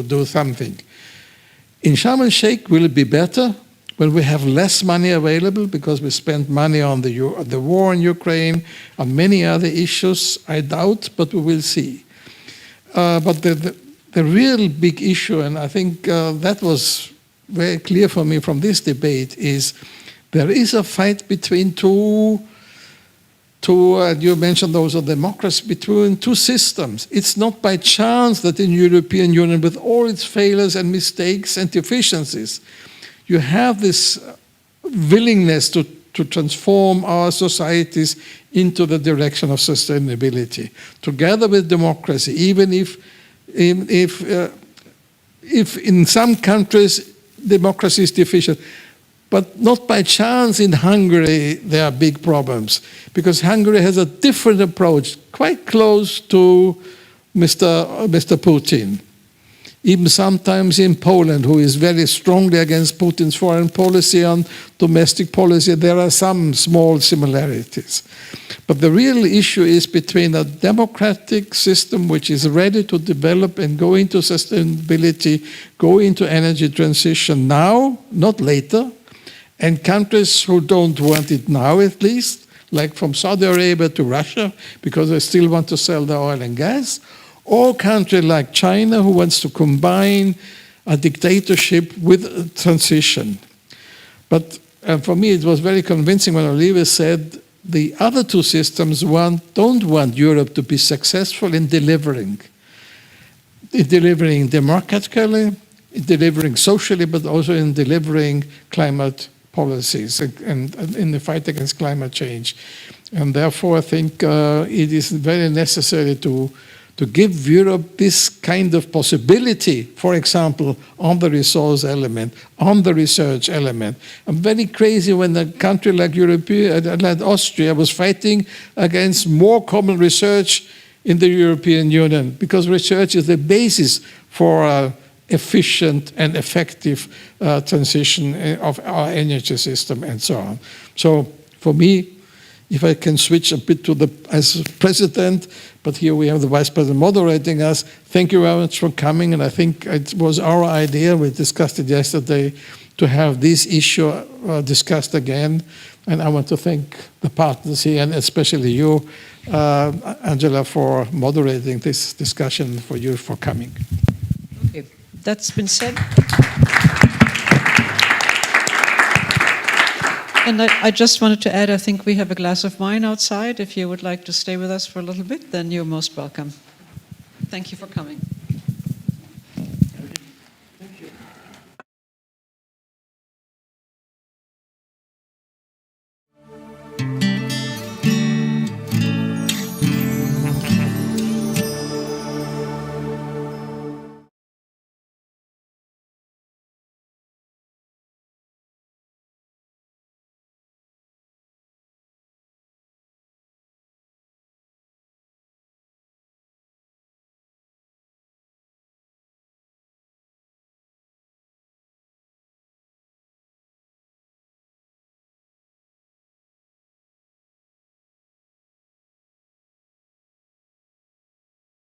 do something. In Sharm el-Sheikh, will it be better? Will we have less money available because we spent money on the war in Ukraine, on many other issues? I doubt, but we will see. But the real big issue, and I think that was very clear for me from this debate, is there is a fight between two you mentioned those are democracies, between two systems. It's not by chance that in the European Union, with all its failures and mistakes and deficiencies, you have this willingness to transform our societies into the direction of sustainability, together with democracy, even if in some countries democracy is deficient. But not by chance in Hungary there are big problems, because Hungary has a different approach, quite close to Mr. Putin. Even sometimes in Poland, who is very strongly against Putin's foreign policy and domestic policy, there are some small similarities. But the real issue is between a democratic system which is ready to develop and go into sustainability, go into energy transition now, not later, and countries who don't want it now at least, like from Saudi Arabia to Russia, because they still want to sell their oil and gas, or a country like China who wants to combine a dictatorship with a transition. But for me it was very convincing when Olivia said the other two systems don't want Europe to be successful in delivering democratically, in delivering socially, but also in delivering climate policies and in the fight against climate change. And therefore I think it is very necessary to give Europe this kind of possibility, for example, on the resource element, on the research element. I'm very crazy when a country like Austria was fighting against more common research in the European Union, because research is the basis for efficient and effective transition of our energy system and so on. So for me, if I can switch a bit to as president, but here we have the vice president moderating us. Thank you very much for coming, and I think it was our idea, we discussed it yesterday, to have this issue discussed again. And I want to thank the partners here, and especially you, Angela, for moderating this discussion, for you for coming. Okay, that's been said. And I just wanted to add, I think we have a glass of wine outside. If you would like to stay with us for a little bit, then you're most welcome. Thank you for coming.